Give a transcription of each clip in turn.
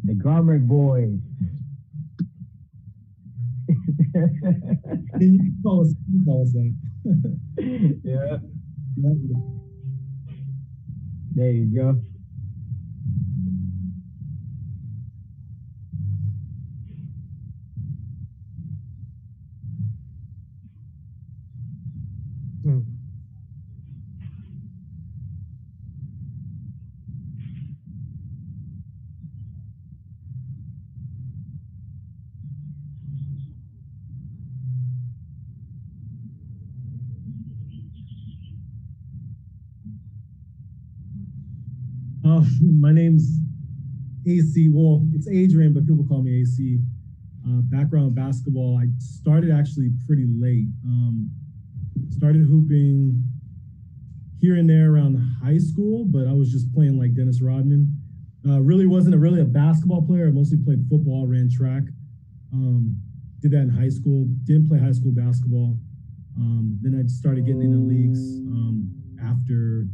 The Garment Boys. You call us that. Yeah, Yeah. there you go. So, my name's AC. Well, it's Adrian, but people call me AC. Background basketball. I started actually pretty late. Started hooping here and there around high school, but I was just playing like Dennis Rodman. Really wasn't really a basketball player. I mostly played football, ran track. Um, did that in high school. Didn't play high school basketball. Then I started getting into leagues after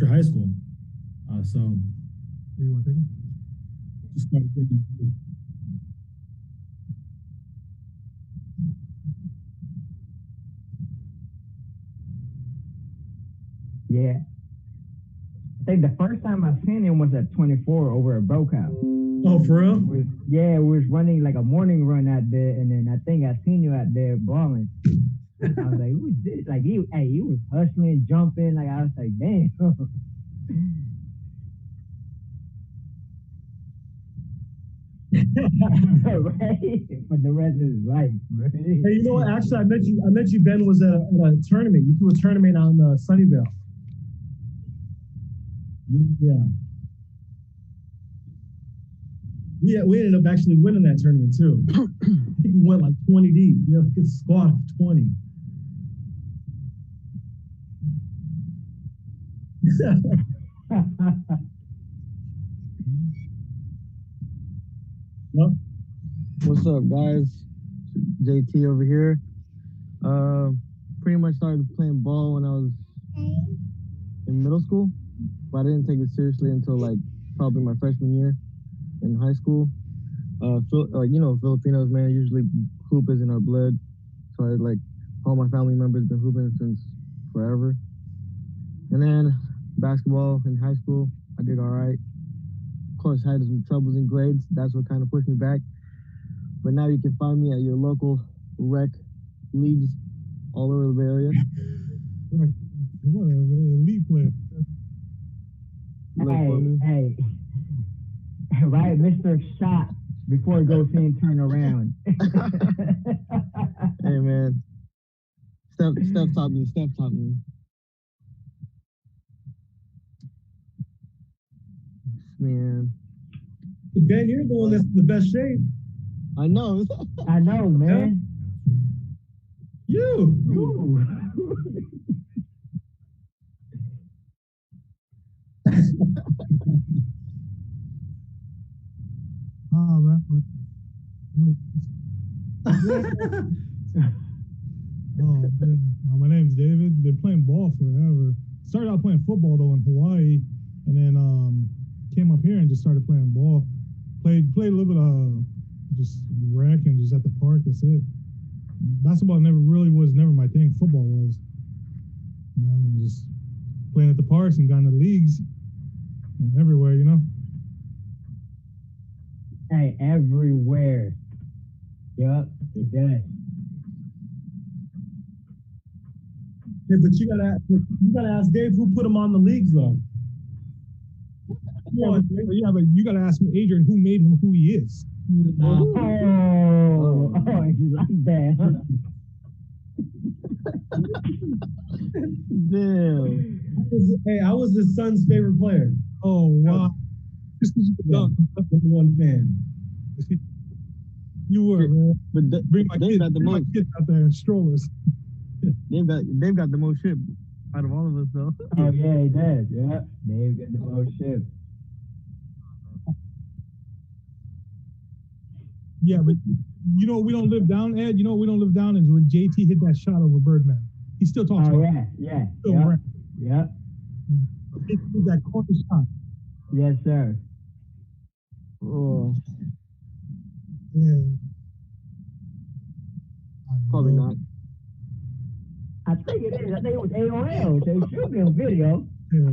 high school. So you want to take them? Just started getting. Yeah. I think the first time I seen him was at 24 over at Brokehouse. Oh, for real? Yeah, we was running like a morning run out there, and then I think I seen you out there balling. I was like, who's this? Like he was hustling, jumping. Like I was like, damn. Right? For the rest of his life. Right? Hey, you know what? Actually, I met you. I met you. Ben was at a tournament. You threw a tournament out in Sunnyvale. Yeah. We ended up actually winning that tournament too. I think we went like 20 deep. We had like a squad of 20. Yep. What's up, guys? JT over here. Uh, Pretty much started playing ball when I was in middle school, but I didn't take it seriously until like probably my freshman year in high school. Like Filipinos, man, usually hoop is in our blood. So like all my family members been hooping since forever. And then basketball in high school, I did all right. Of course, I had some troubles in grades. That's what kind of pushed me back. But now you can find me at your local rec leagues all over the Bay Area. What an elite player. Hey, right, Mr. Shot before it goes in, turn around. Hey, man. Steph taught me. Man. Ben, you're the one that's in the best shape. I know. I know, man. You. Oh, man. Oh, man. My name's David. Been playing ball forever. Started out playing football though in Hawaii, and then came up here and just started playing ball. Played a little bit of just rec and just at the park. That's it. Basketball was never my thing. Football was. And just playing at the parks and gone to leagues and everywhere, you know. Hey, everywhere. Yup, it does. Hey, but you gotta ask Dave who put him on the leagues though. Yeah, but you gotta ask Adrian who made him who he is. Oh, you like that, huh? Damn. Hey, I was his son's favorite player. Oh wow! Just because you're number one fan. You were, man. But Bring my kids out there in strollers. They've got the most shit out of all of us though. Oh yeah, he does. Yeah, Dave got the most shit. Yeah, but you know we don't live down, Ed. You know we don't live down is when JT hit that shot over Birdman. He still talks about it. Yeah. Still Yep. around. Yep. He did that corner shot. Yes, sir. Oh, Yeah. probably not. I think it is. I think it was AOL. So it should be on video. Yeah.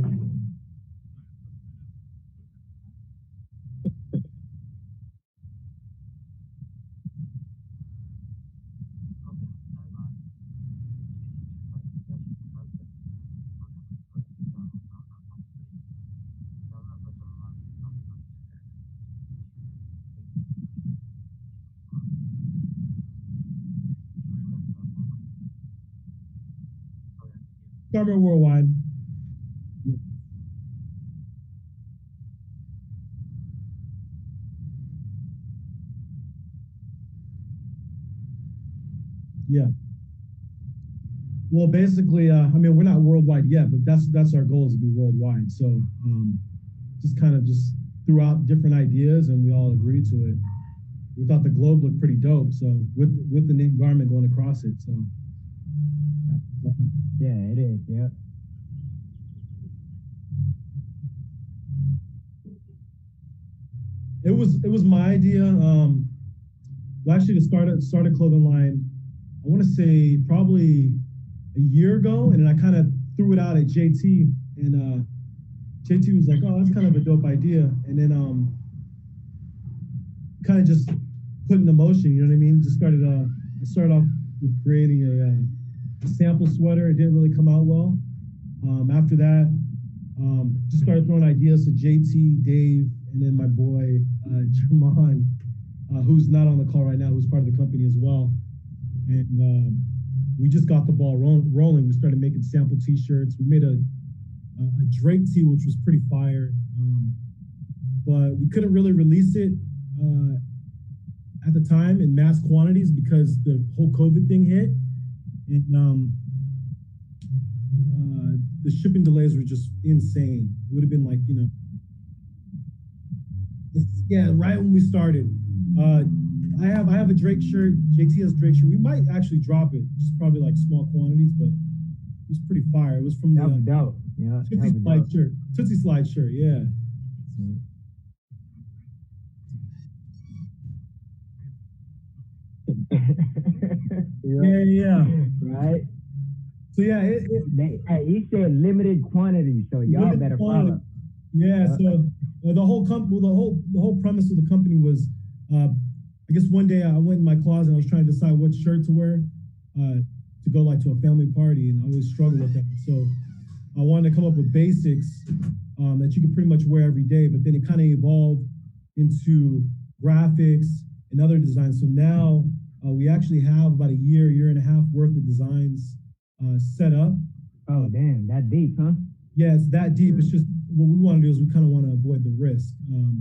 Garment Worldwide. Yeah. Well, basically, I mean, we're not worldwide yet, but that's our goal is to be worldwide. So just kind of just threw out different ideas, and we all agreed to it. We thought the globe looked pretty dope, so with the name Garment going across it. So Yeah, it is. Yeah. it was my idea. Well, actually, to start a clothing line, I want to say probably a year ago, and then I kind of threw it out at JT, and JT was like, "Oh, that's kind of a dope idea," and then kind of just put into motion. You know what I mean? Just started. I started off with creating a sample sweater. It didn't really come out well. After that, just started throwing ideas to JT, Dave, and then my boy Jermon, who's not on the call right now, who's part of the company as well. And we just got the ball rolling. We started making sample T-shirts. We made a Drake tee, which was pretty fire, but we couldn't really release it at the time in mass quantities because the whole COVID thing hit, and the shipping delays were just insane. It would have been like, yeah, right when we started. I have a Drake shirt. JT has Drake shirt. We might actually drop it, just probably like small quantities, but it was pretty fire. It was from the dope. Yeah, Tootsie Slide shirt. Tootsie Slide shirt, yeah. Yeah. Right. So yeah, he said limited quantity, so y'all better follow. Yeah. So the whole the whole premise of the company was, I guess one day I went in my closet and I was trying to decide what shirt to wear to go like to a family party, and I always struggle with that. So I wanted to come up with basics that you could pretty much wear every day, but then it kind of evolved into graphics and other designs. So now we actually have about a year and a half worth of designs set up. Oh, damn, that deep, huh? Yeah, it's that deep. It's just what we want to do is we kind of want to avoid the risk of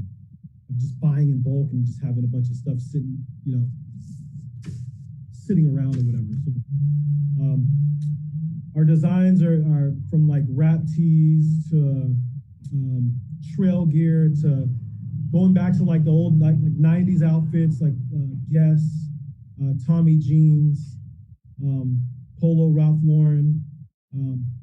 just buying in bulk and just having a bunch of stuff sitting around or whatever. So our designs are from like wrap tees to trail gear to going back to like the old like 90s outfits like Guess, Tommy jeans, Polo, Ralph Lauren,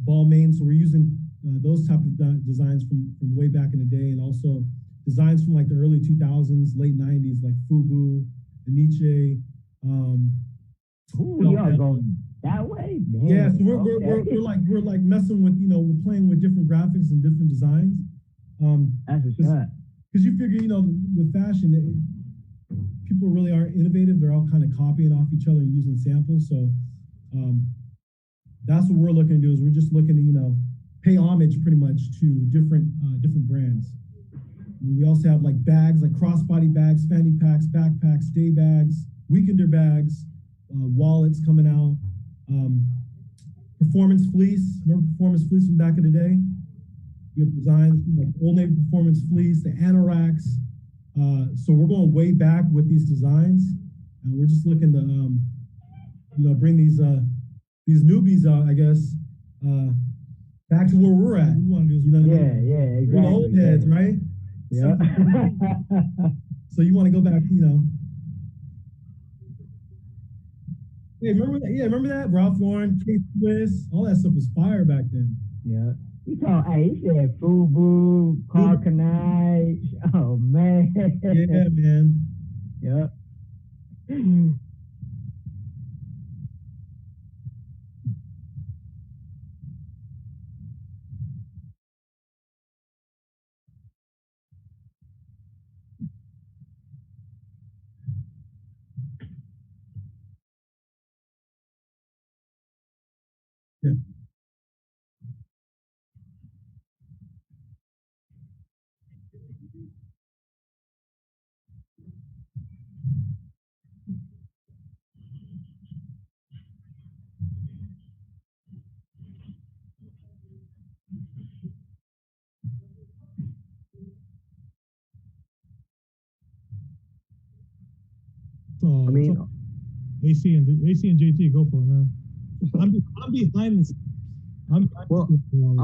Balmain. So we're using those type of designs from way back in the day, and also designs from like the early 2000s, late 90s, like Fubu, Nietzsche. Y'all going that way? Damn. Yeah, so we're like messing with, we're playing with different graphics and different designs. That's a shot. Because you figure, with fashion, people really aren't innovative. They're all kind of copying off each other and using samples. So that's what we're looking to do. Is we're just looking to, pay homage pretty much to different brands. And we also have like bags, like crossbody bags, fanny packs, backpacks, day bags, weekender bags, wallets coming out. Performance fleece. Remember Performance fleece from back in the day? We have designs like Old Navy Performance fleece, the anoraks. So we're going way back with these designs, and we're just looking to, bring these newbies, I guess, back to where we're at. We want to do, exactly. We're the old heads, right? Yeah. So you want to go back, Hey, remember that? Yeah, remember that? Ralph Lauren, Kate Swiss, all that stuff was fire back then. Yeah. He said FUBU, Carcanage. Oh man. Yeah, man. Yep. Yeah. I It's mean, all AC and JT, go for it, man. I'm behind this. I'm behind well, this thing, all this.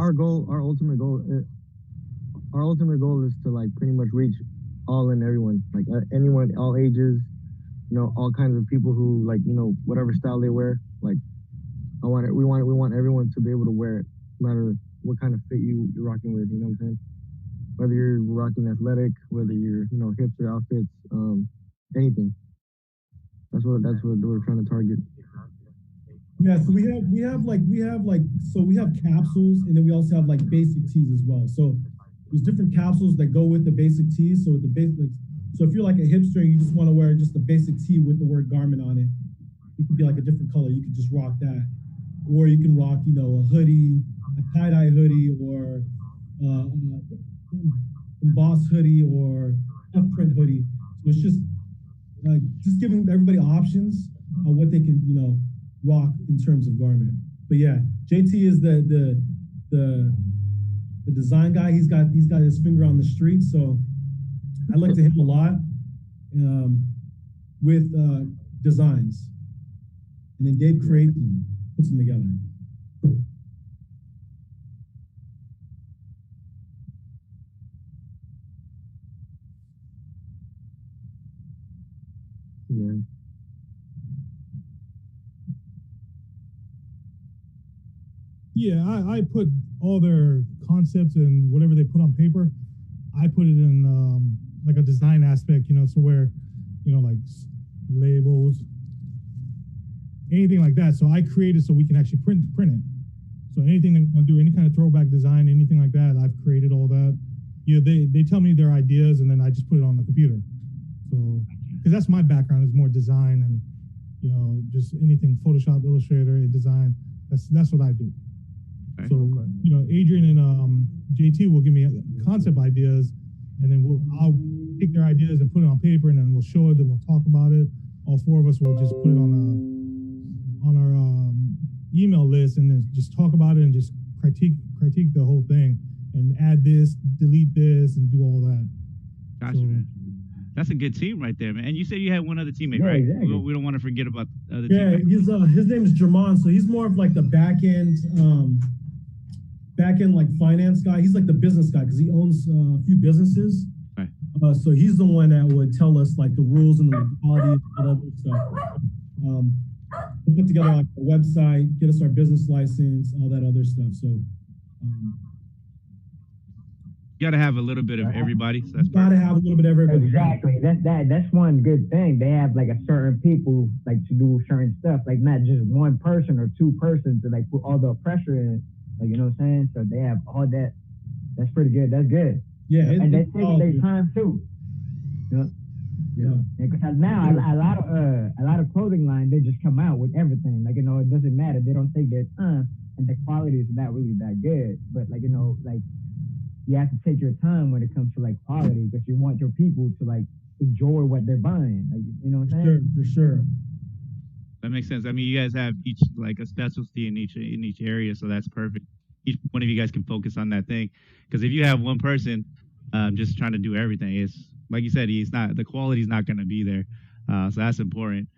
our ultimate goal is to like pretty much reach all and everyone, like anyone, all ages, all kinds of people who like, whatever style they wear. Like, we want everyone to be able to wear it, no matter what kind of fit you're rocking with. You know what I'm saying? Whether you're rocking athletic, whether you're, hipster outfits, anything. That's what we're trying to target. Yeah, so we have capsules, and then we also have like basic tees as well. So there's different capsules that go with the basic tees. So with the basic, so if you're like a hipster and you just want to wear just a basic tee with the word garment on it, it could be like a different color. You could just rock that, or you can rock, a hoodie, a tie-dye hoodie, or embossed hoodie, or a print hoodie. So it's just giving everybody options on what they can, rock in terms of garment. But yeah, JT is the design guy. He's got his finger on the street, so I look to him a lot with designs, and then Dave creates them, puts them together. Yeah. Yeah, I put all their concepts and whatever they put on paper, I put it in like a design aspect, so where, like labels, anything like that. So I created so we can actually print it. So anything that want to do any kind of throwback design, anything like that, I've created all that. They tell me their ideas and then I just put it on the computer. So because that's my background is more design and just anything Photoshop, Illustrator, and design. That's what I do. Okay. So Adrian and JT will give me concept ideas, and then I'll take their ideas and put it on paper, and then we'll show it. Then we'll talk about it. All four of us will just put it on our email list, and then just talk about it and just critique the whole thing, and add this, delete this, and do all that. Gotcha, man. That's a good team right there, man. And you said you had one other teammate, Yeah, right? exactly. We don't want to forget about the other Yeah, teammate. his name is Jermon, so he's more of like the back end like finance guy. He's like the business guy because he owns a few businesses. Right. So he's the one that would tell us like the rules and the legality and all that other stuff. We'll put together like a website, get us our business license, all that other stuff. So You got to have a little bit of everybody. So that's gotta perfect. have a little bit of everybody. Exactly. That's one good thing. They have like a certain people like to do certain stuff, like not just one person or two persons to like put all the pressure in. Like you know what I'm saying? So they have all that. That's pretty good. That's good. Yeah, And they take their time too. Yeah. Because now a lot of clothing lines they just come out with everything. Like it doesn't matter. They don't take their time, and the quality is not really that good. But like you have to take your time when it comes to like quality because you want your people to like enjoy what they're buying. Like you know what I'm saying? For sure. That makes sense. I mean, you guys have each like a specialty in each area, so that's perfect. Each one of you guys can focus on that thing. Because if you have one person just trying to do everything, it's like you said, the quality's not going to be there. So that's important.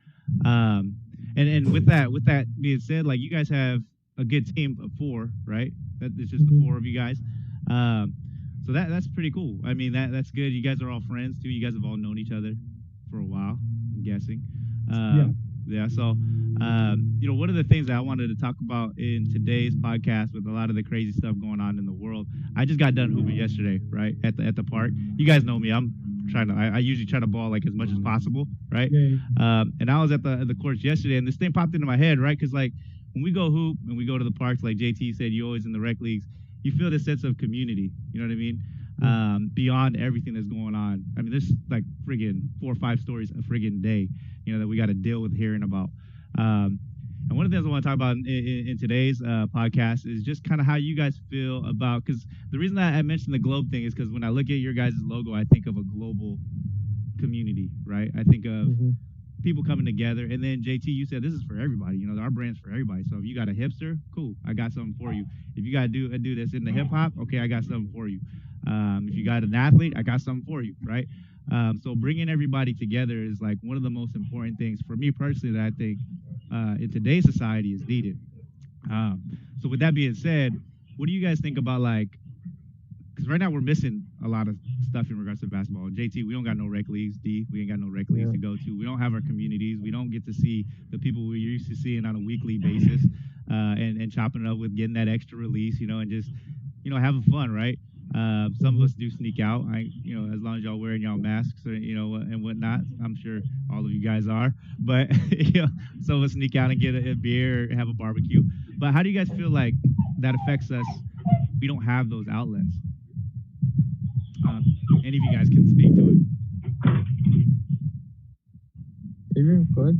And with that being said, like you guys have a good team of 4, right? That it's just the 4 of you guys. So that's pretty cool. I mean, that's good. You guys are all friends too. You guys have all known each other for a while, I'm guessing. Yeah. Yeah. So, one of the things that I wanted to talk about in today's podcast with a lot of the crazy stuff going on in the world, I just got done hooping yesterday, right, at the park. You guys know me. I usually try to ball like as much as possible, right? Yeah. And I was at the courts yesterday, and this thing popped into my head, right? Because like when we go hoop and we go to the parks, like JT said, you always in the rec leagues, you feel this sense of community. You know what I mean? Beyond everything that's going on. I mean, there's like friggin' 4 or 5 stories a friggin' day, that we got to deal with hearing about. And one of the things I want to talk about in today's podcast is just kind of how you guys feel about, because the reason that I mentioned the globe thing is because when I look at your guys' logo, I think of a global community, right? I think of people coming together. And then JT, you said this is for everybody. Our brand's for everybody. So if you got a hipster, cool, I got something for you. If you got to do this in the hip hop, okay, I got something for you. If you got an athlete, I got something for you, right? So bringing everybody together is like one of the most important things for me personally that I think in today's society is needed. So with that being said, what do you guys think about because right now we're missing a lot of stuff in regards to basketball. JT, we don't got no rec leagues. D, we ain't got no rec leagues to go to. We don't have our communities. We don't get to see the people we're used to seeing on a weekly basis and chopping it up with getting that extra release, and just, having fun, right? Some of us do sneak out, as long as y'all wearing y'all masks, and whatnot. I'm sure all of you guys are. But, some of us sneak out and get a beer or have a barbecue. But how do you guys feel like that affects us? We don't have those outlets. Any of you guys can speak to it. Adrian, go ahead.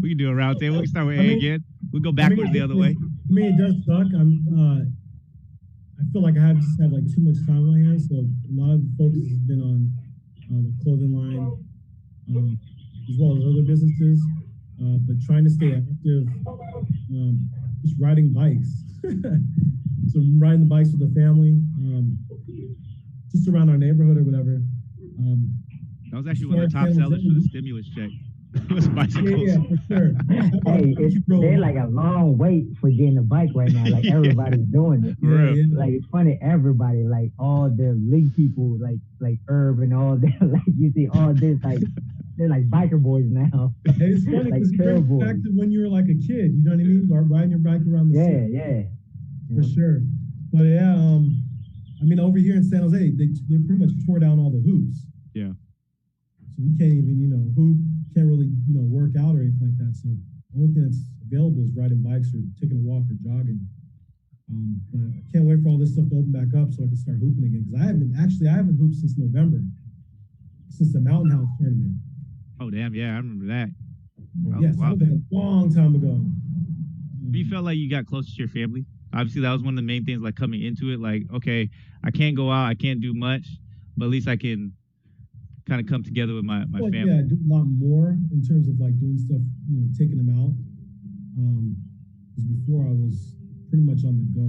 We can do a round table. We can start with A again. We'll go backwards the other way. I mean, it does suck. I feel like I just have like too much time on my hands, so a lot of the focus has been on the clothing line, as well as other businesses. But trying to stay active, just riding bikes. So riding the bikes with the family, just around our neighborhood or whatever. That was actually one of the top sellers for the stimulus check. It was bicycles. Yeah, for sure. Hey, they're like a long wait for getting a bike right now. Like everybody's doing it. Yeah. Like it's funny, everybody, like all the league people, like Herb and all that, like you see all this, like they're like biker boys now. It's funny like because trail back boys. to when you were like a kid, you know what I mean? Like riding your bike around the city. Yeah. For sure. But yeah, I mean, over here in San Jose, they pretty much tore down all the hoops. Yeah. So we can't even, hoop, can't really, work out or anything like that. So the only thing that's available is riding bikes or taking a walk or jogging. But I can't wait for all this stuff to open back up so I can start hooping again. Because I haven't hooped since November, since the Mountain House tournament. Oh, damn. Yeah, I remember that. Yes, wow. that was a long time ago. You felt like you got closer to your family? Obviously, that was one of the main things, like coming into it. Like, okay, I can't go out, I can't do much, but at least I can kind of come together with my family. Yeah, I do a lot more in terms of like doing stuff, taking them out. Because before I was pretty much on the go,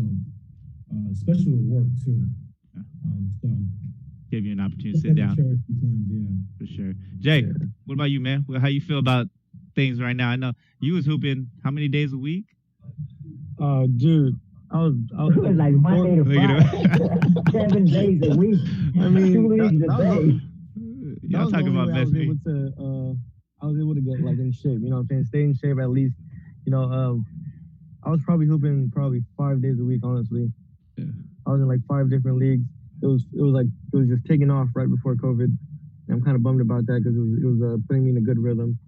especially with work too. So give you an opportunity to sit down. For sure. Jay, what about you, man? How you feel about things right now? I know you was hooping how many days a week? Dude, I was It was like Monday to Friday, 7 days a week. I mean, 2 leagues a day. Y'all talking about best me. I was able to get like in shape, you know what I'm saying? Stay in shape at least. I was probably hooping 5 days a week, honestly. Yeah. I was in like 5 different leagues. It was just taking off right before COVID. And I'm kind of bummed about that because it was putting me in a good rhythm.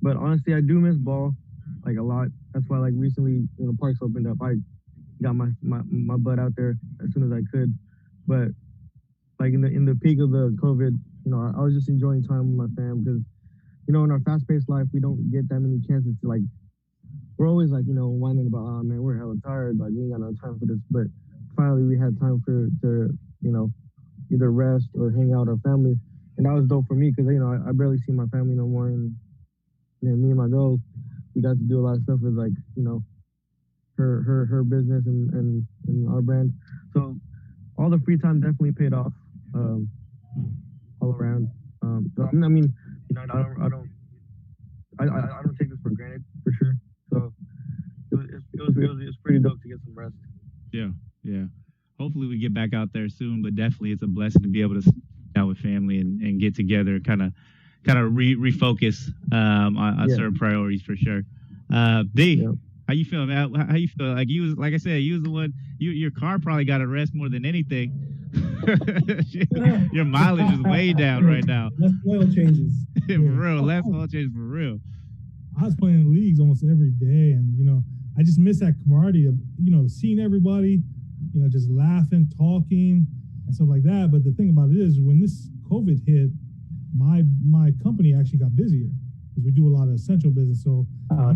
But honestly, I do miss ball like a lot. That's why like recently, parks opened up. I got my butt out there as soon as I could. But like in the peak of the COVID, I was just enjoying time with my fam because, in our fast-paced life, we don't get that many chances to like. We're always like, whining about, oh man, we're hella tired, like we ain't got no time for this. But finally, we had time to either rest or hang out with our family, and that was dope for me because I barely see my family no more, and me and my girl, we got to do a lot of stuff with like her business and our brand. So all the free time definitely paid off all around. So, I mean, I don't take this for granted for sure. So it was pretty dope to get some rest. Yeah. Hopefully we get back out there soon, but definitely it's a blessing to be able to sit down with family and get together, kind of kind of refocus on certain priorities for sure. D, how you feeling, man? How you feel? Like you was, like I said, you was the one. Your car probably got a rest more than anything. Your mileage is way down right now. Less oil changes. For real, less oil changes for real. I was playing in leagues almost every day, and I just miss that camaraderie of seeing everybody, just laughing, talking, and stuff like that. But the thing about it is, when this COVID hit, my company actually got busier because we do a lot of essential business. So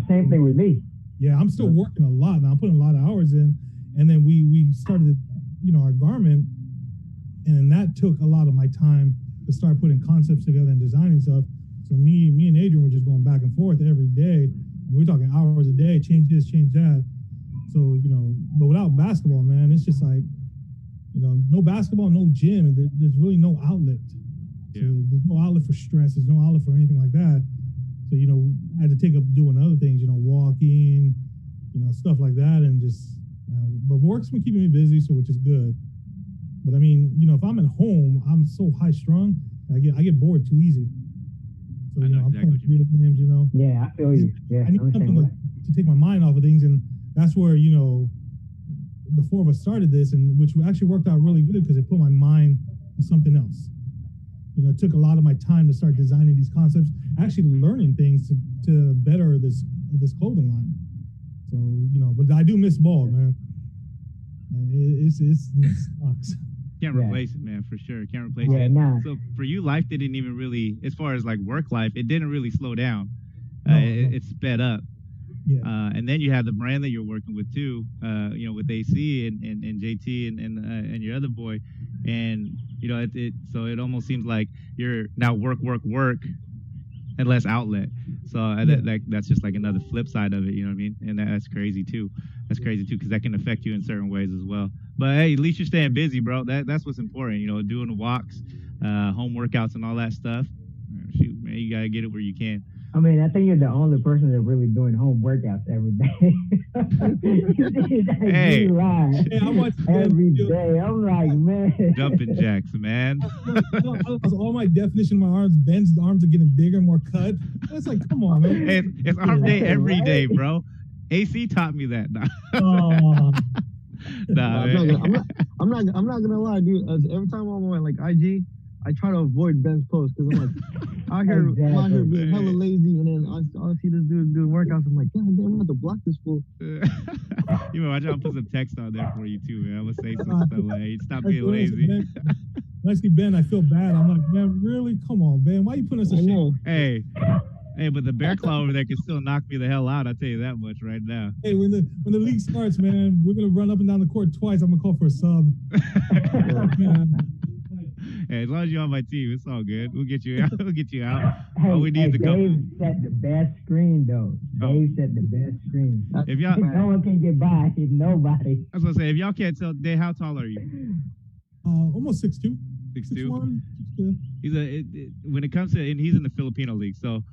same thing with me. Yeah, I'm still working a lot now. I'm putting a lot of hours in, and then we started, our garment, and that took a lot of my time to start putting concepts together and designing stuff. So me and Adrian were just going back and forth every day. And we're talking hours a day, change this, change that. So but without basketball, man, it's just like, no basketball, no gym, and there's really no outlet. So there's no outlet for stress. There's no outlet for anything like that. So I had to take up doing other things, walking, stuff like that, and just. But work's been keeping me busy, so which is good. But I mean, if I'm at home, I'm so high strung, I get bored too easy. So I'm playing video games. Yeah, I feel you. Yeah, I need something to take my mind off of things, and that's where the four of us started this, and which actually worked out really good because it put my mind to something else. It took a lot of my time to start designing these concepts, actually learning things to better this clothing line. So but I do miss ball, man. It sucks. Can't replace it, man, for sure. Can't replace it. Nah. So for you, life didn't even really, as far as like work life, it didn't really slow down. It sped up. Yeah. And then you have the brand that you're working with too, with AC and JT and your other boy, and so it almost seems like you're now work, and less outlet. So that's just like another flip side of it, you know what I mean? And that's crazy too. That's crazy too, because that can affect you in certain ways as well. But hey, at least you're staying busy, bro. That's what's important, doing the walks, home workouts, and all that stuff. Shoot, man, you gotta get it where you can. I mean, I think you're the only person that's really doing home workouts every day. Hey, I watch every day. I'm like, man. Jumping jacks, man. All my definition of my arms bends. The arms are getting bigger, more cut. It's like, come on, man. Hey, it's arm day every day, bro. AC taught me that. Nah, I'm not gonna lie, dude. Every time I'm on like IG, I try to avoid Ben's post because I'm like, I'm out here being hella lazy, and then I see this dude doing workouts. I'm like, God damn, I'm gonna have to block this fool. You know, I try to put some text out there for you too, man. I'm gonna say some stuff like, hey, stop being lazy. When I see Ben, I feel bad. I'm like, man, really? Come on, Ben. Why you putting us to shame? Hey, but the bear claw over there can still knock me the hell out. I'll tell you that much right now. Hey, when the league starts, man, we're gonna run up and down the court twice. I'm gonna call for a sub. Hey, as long as you're on my team, it's all good. We'll get you out. We'll get you out. Hey, all we need is a couple. Dave set the best screen, though. Dave set the best screen. If y'all, no one can get by. Nobody. I was gonna say, if y'all can't tell, Dave, how tall are you? Almost 6'2". 6'2". 6'1". He's when it comes to, and he's in the Filipino league, so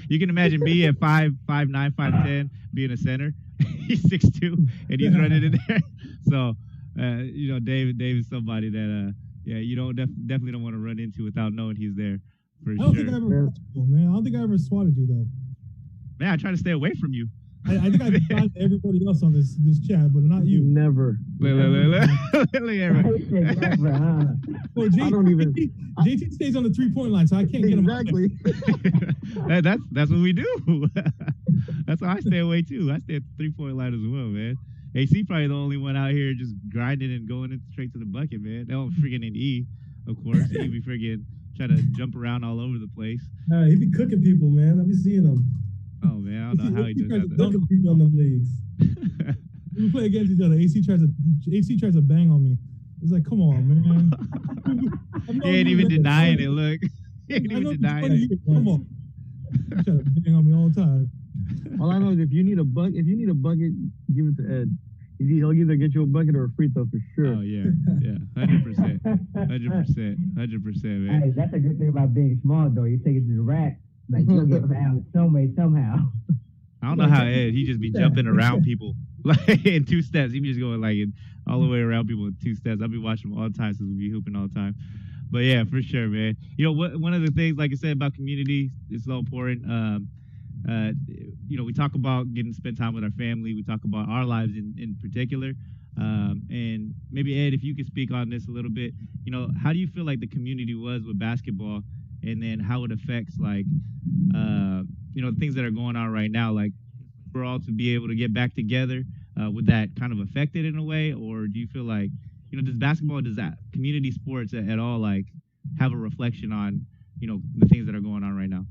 you can imagine me at 5'9", 5'10", being a center. He's 6'2", and he's running in there. So, Dave is somebody that, you don't definitely don't want to run into without knowing he's there. For I don't think I ever, man. I don't think I ever swatted you though. Man, I try to stay away from you. I think I've tried everybody else on this chat, but not you. Never. Look at Well, I don't even. JT stays on the 3-point line, so I can't get him. Exactly. That's what we do. That's how I stay away too. I stay at the 3-point line as well, man. AC probably the only one out here just grinding and going in straight to the bucket, man. That one freaking in E, of course. He be freaking trying to jump around all over the place. He be cooking people, man. I be seeing him. Oh man, I don't know how he does that. Cooking people in them leagues. We play against each other. AC tries to bang on me. It's like, come on, man. He ain't even denying it. Look, he ain't even denying it. Come on. He tries to bang on me all the time. All I know is if you need a bucket, give it to Ed. He'll either get you a bucket or a free throw for sure. Oh yeah, 100%, 100%, man. Hey, that's a good thing about being small, though. You take it to the rack, like you'll get fouled somehow. I don't know how Ed, he just be jumping around people like in 2 steps. He be just going like all the way around people in 2 steps. I'll be watching him all the time since we be hooping all the time. But yeah, for sure, man. One of the things, like I said, about community is so important. Uh, we talk about getting to spend time with our family. We talk about our lives in particular. And maybe Ed, if you could speak on this a little bit, how do you feel like the community was with basketball, and then how it affects like, things that are going on right now, like for all to be able to get back together, would that kind of affect it in a way, or do you feel like, does that community sports at all like have a reflection on, the things that are going on right now?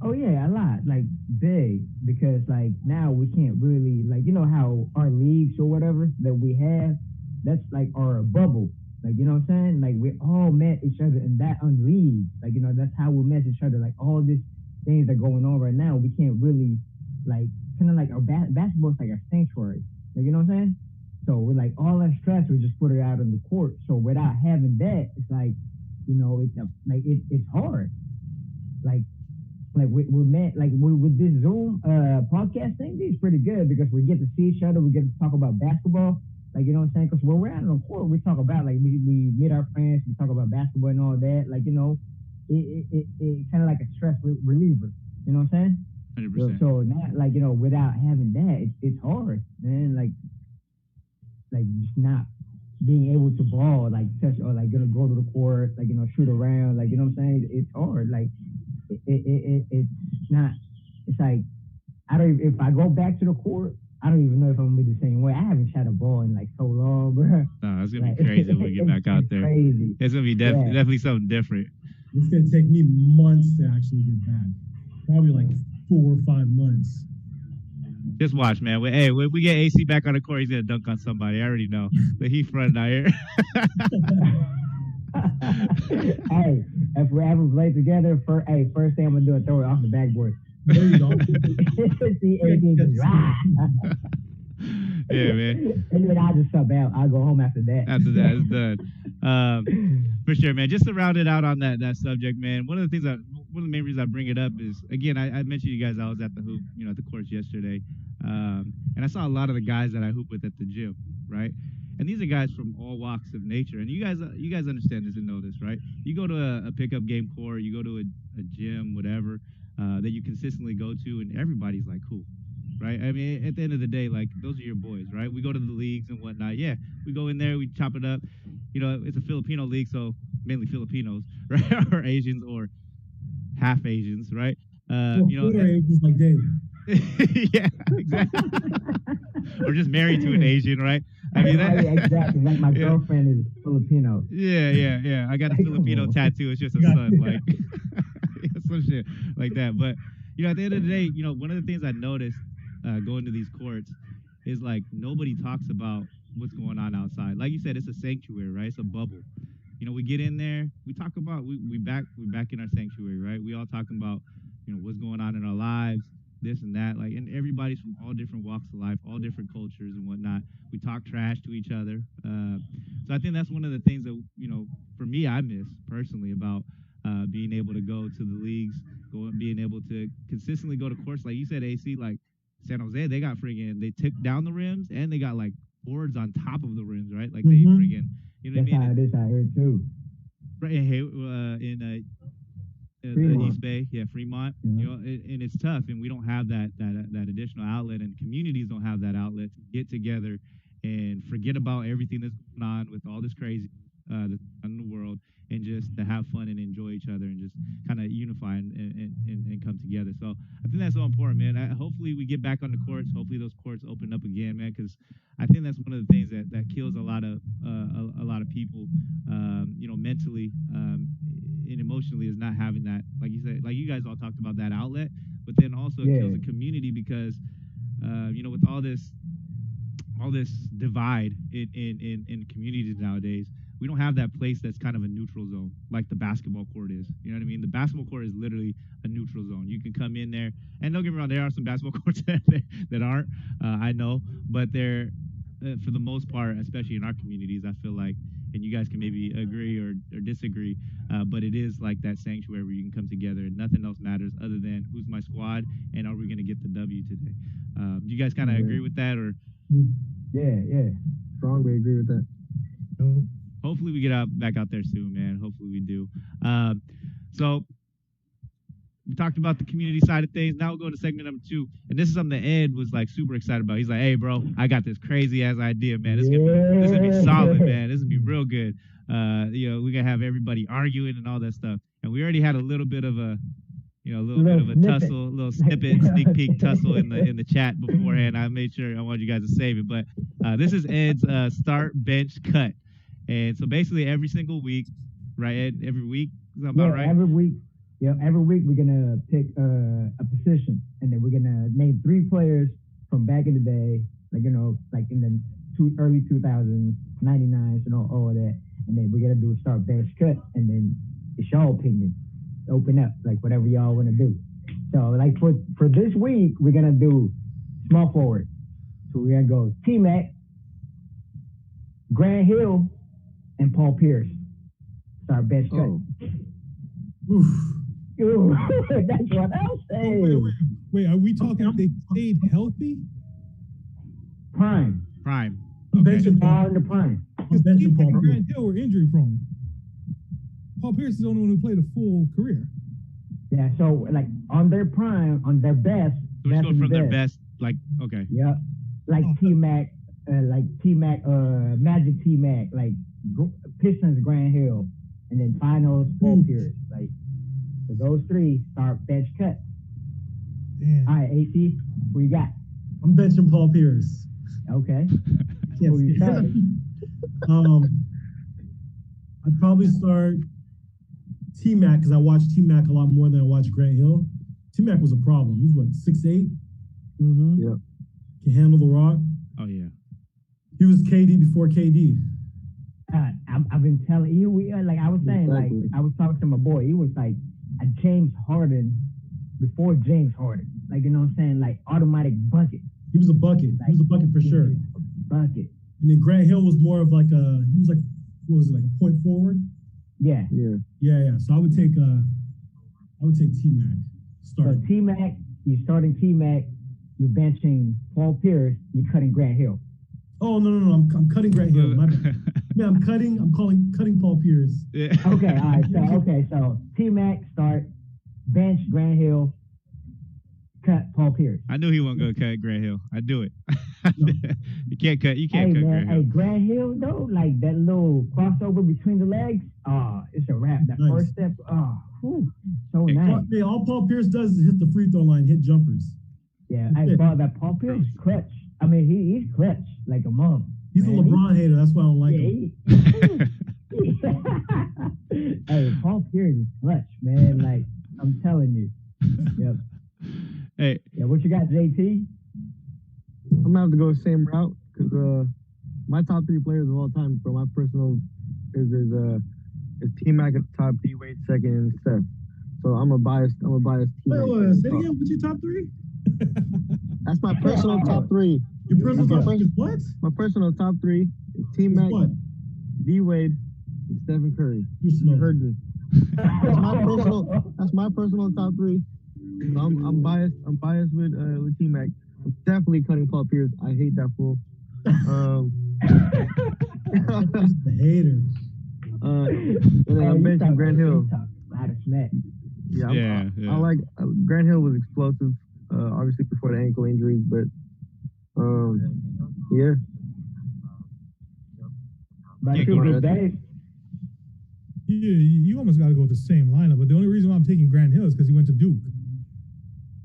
Oh yeah, a lot, like big, because like now we can't really like how our leagues or whatever that we have, that's like our bubble. Like what I'm saying? Like we all met each other in that league. Like that's how we met each other. Like all these things that are going on right now, we can't really like kind of like our basketball is like a sanctuary. Like what I'm saying? So we're like all that stress, we just put it out on the court. So without having that, it's like it's hard. Like we met like with this Zoom podcast thing, it's pretty good because we get to see each other, we get to talk about basketball, like what I'm saying. Because when we're out on the court, we talk about like we meet our friends, we talk about basketball and all that. Like it kind of like a stress reliever. You know what I'm saying? 100%. So now like without having that, it's hard, man. Like just not being able to ball, like touch or like gonna go to the court, like shoot around, like what I'm saying. It's hard, like. It's not. It's like I don't. If I go back to the court, I don't even know if I'm gonna be the same way. I haven't shot a ball in like so long, bro. No, it's gonna be crazy when we get back out there. Crazy. It's gonna be definitely something different. It's gonna take me months to actually get back. Probably like 4 or 5 months. Just watch, man. When we get AC back on the court, he's gonna dunk on somebody. I already know. But he's fronting out here. Hey, if we ever play together, first thing I'm gonna do is throw it off the backboard. There you go. See everything just Yeah, man. And then I'll just sub out. I'll go home after that. After that, it's done. For sure, man. Just to round it out on that subject, man. One of the main reasons I bring it up is, again, I mentioned you guys. I was at the hoop, at the courts yesterday, and I saw a lot of the guys that I hoop with at the gym, right? And these are guys from all walks of nature. And you guys understand this and know this, right? You go to a pickup game court, you go to a gym, whatever, that you consistently go to, and everybody's like cool, right? I mean, at the end of the day, like, those are your boys, right? We go to the leagues and whatnot. Yeah, we go in there, we chop it up. It's a Filipino league, so mainly Filipinos, right? Or Asians or half Asians, right? Asians like Dave. Yeah, exactly. Or just married to an Asian, right? I mean, exactly. Like my girlfriend is Filipino. Yeah. I got a Filipino tattoo. It's just a sun, like some shit like that. But at the end of the day, one of the things I noticed going to these courts is like nobody talks about what's going on outside. Like you said, it's a sanctuary, right? It's a bubble. We get in there, we talk about we back in our sanctuary, right? We all talking about what's going on in our lives, this and that, like, and everybody's from all different walks of life, all different cultures and whatnot. We talk trash to each other. So I think that's one of the things that, for me, I miss personally about being able to go to the leagues, being able to consistently go to courts. Like you said, AC, like San Jose, they got they took down the rims and they got like boards on top of the rims, right? Like they friggin', you know what I mean? That's how it is out here too. Right, in the East Bay, Fremont. Yeah. And it's tough, and we don't have that additional outlet, and communities don't have that outlet to get together and forget about everything that's going on with all this crazy that's in the world, and just to have fun and enjoy each other and just kind of unify and come together. So I think that's so important, man. Hopefully we get back on the courts. Hopefully those courts open up again, man, because I think that's one of the things that kills a lot of people, mentally and emotionally, is not having that, like you said, like you guys all talked about, that outlet, but then also it kills the community because, with all this divide in communities nowadays, we don't have that place that's kind of a neutral zone like the basketball court is. You know what I mean? The basketball court is literally a neutral zone. You can come in there, and don't get me wrong, there are some basketball courts that aren't, I know, but they're, for the most part, especially in our communities, I feel like, and you guys can maybe agree or disagree, but it is like that sanctuary where you can come together and nothing else matters other than who's my squad and are we going to get the W today. Do you guys kind of agree with that? Or Yeah. Strongly agree with that. Nope. hopefully we get back out there soon, man. Hopefully we do. So we talked about the community side of things. Now we'll go to segment number 2, and this is something that Ed was like super excited about. He's like, "Hey, bro, I got this crazy ass idea, man. This gonna be solid, man. This is gonna be real good. We're gonna have everybody arguing and all that stuff. And we already had a little bit of a tussle, a little snippet, sneak peek tussle in the chat beforehand. I made sure I wanted you guys to save it, but this is Ed's start bench cut, and so basically every single week, right, Ed? Every week, is that about right? Every week. Yeah, every week we're gonna pick a position, and then we're gonna name 3 players from back in the day, like in the early 2000s, 99s, all of that, and then we're gonna do a start bench cut, and then it's y'all opinion. Open up, like whatever y'all want to do. So, like for this week, we're gonna do small forward. So we're gonna go T-Mac, Grant Hill, and Paul Pierce. Start bench cut. Ooh, that's what I'll say. Wait, are we talking if they stayed healthy? Prime. Benching All in the prime. Because T-Mac and Grant Hill were injury prone. Paul Pierce is the only one who played a full career. Yeah, so like on their prime, on their best. So let's go from their best, like, okay. Yeah, like T-Mac, Magic T-Mac, like Pistons Grant Hill, and then finals Paul Pierce. Like, so those 3 start bench cut. Damn. All right, AC, who you got? I'm benching Paul Pierce. Okay. Who you starting? I'd probably start T-Mac because I watched T-Mac a lot more than I watched Grant Hill. T-Mac was a problem. He was what, 6'8"? Mm-hmm. Yeah. Can handle the rock. Oh yeah. He was KD before KD. I've been telling you, like I was saying, Exactly. like I was talking to my boy. He was like a James Harden before James Harden. Like, you know what I'm saying? Like automatic bucket. He was a bucket. He was a bucket for sure. Bucket. And then Grant Hill was more of like he was like, what was it, like a point forward? Yeah. Yeah. So I would take T-Mac. Start. So T-Mac, you're starting T-Mac, you're benching Paul Pierce, you're cutting Grant Hill. Oh no! I'm cutting Grant Hill. My bad. Yeah, I'm cutting Paul Pierce. Yeah. Okay, all right. So T-Mac start, bench Grant Hill, cut Paul Pierce. I knew he wasn't gonna cut Grant Hill. I do it. You can't cut Hey Grant man, Hill. Grant Hill though, like that little crossover between the legs, it's a wrap. That Nice. first step, so nice. Yeah, all Paul Pierce does is hit the free throw line, hit jumpers. Yeah, that Paul Pierce is clutch. I mean, he's clutch like a mom. He's a LeBron hater. That's why I don't like him. Hey, Paul Pierce is clutch, man. Like, I'm telling you. Yep. Hey. Yeah, what you got, JT? I'm gonna have to go the same route because my top 3 players of all time for my personal is T-Mac at the top, D-Wade second, and Steph. So I'm a biased T-Mac. Wait, say it again. What's your top 3? That's my personal top 3. Your personal top 3 is what? My personal top 3 is T-Mac, What? D-Wade, and Stephen Curry. You're slow. You heard me. That's my personal top 3. So I'm biased. I'm biased with T-Mac. I'm definitely cutting Paul Pierce. I hate that fool. The hater. And then I mentioned Grant Hill. Out of smack. Yeah. I like Grant Hill was explosive. Obviously before the ankle injuries, but yeah. But you, Big Dave. Yeah, you almost got to go with the same lineup. But the only reason why I'm taking Grant Hill is because he went to Duke.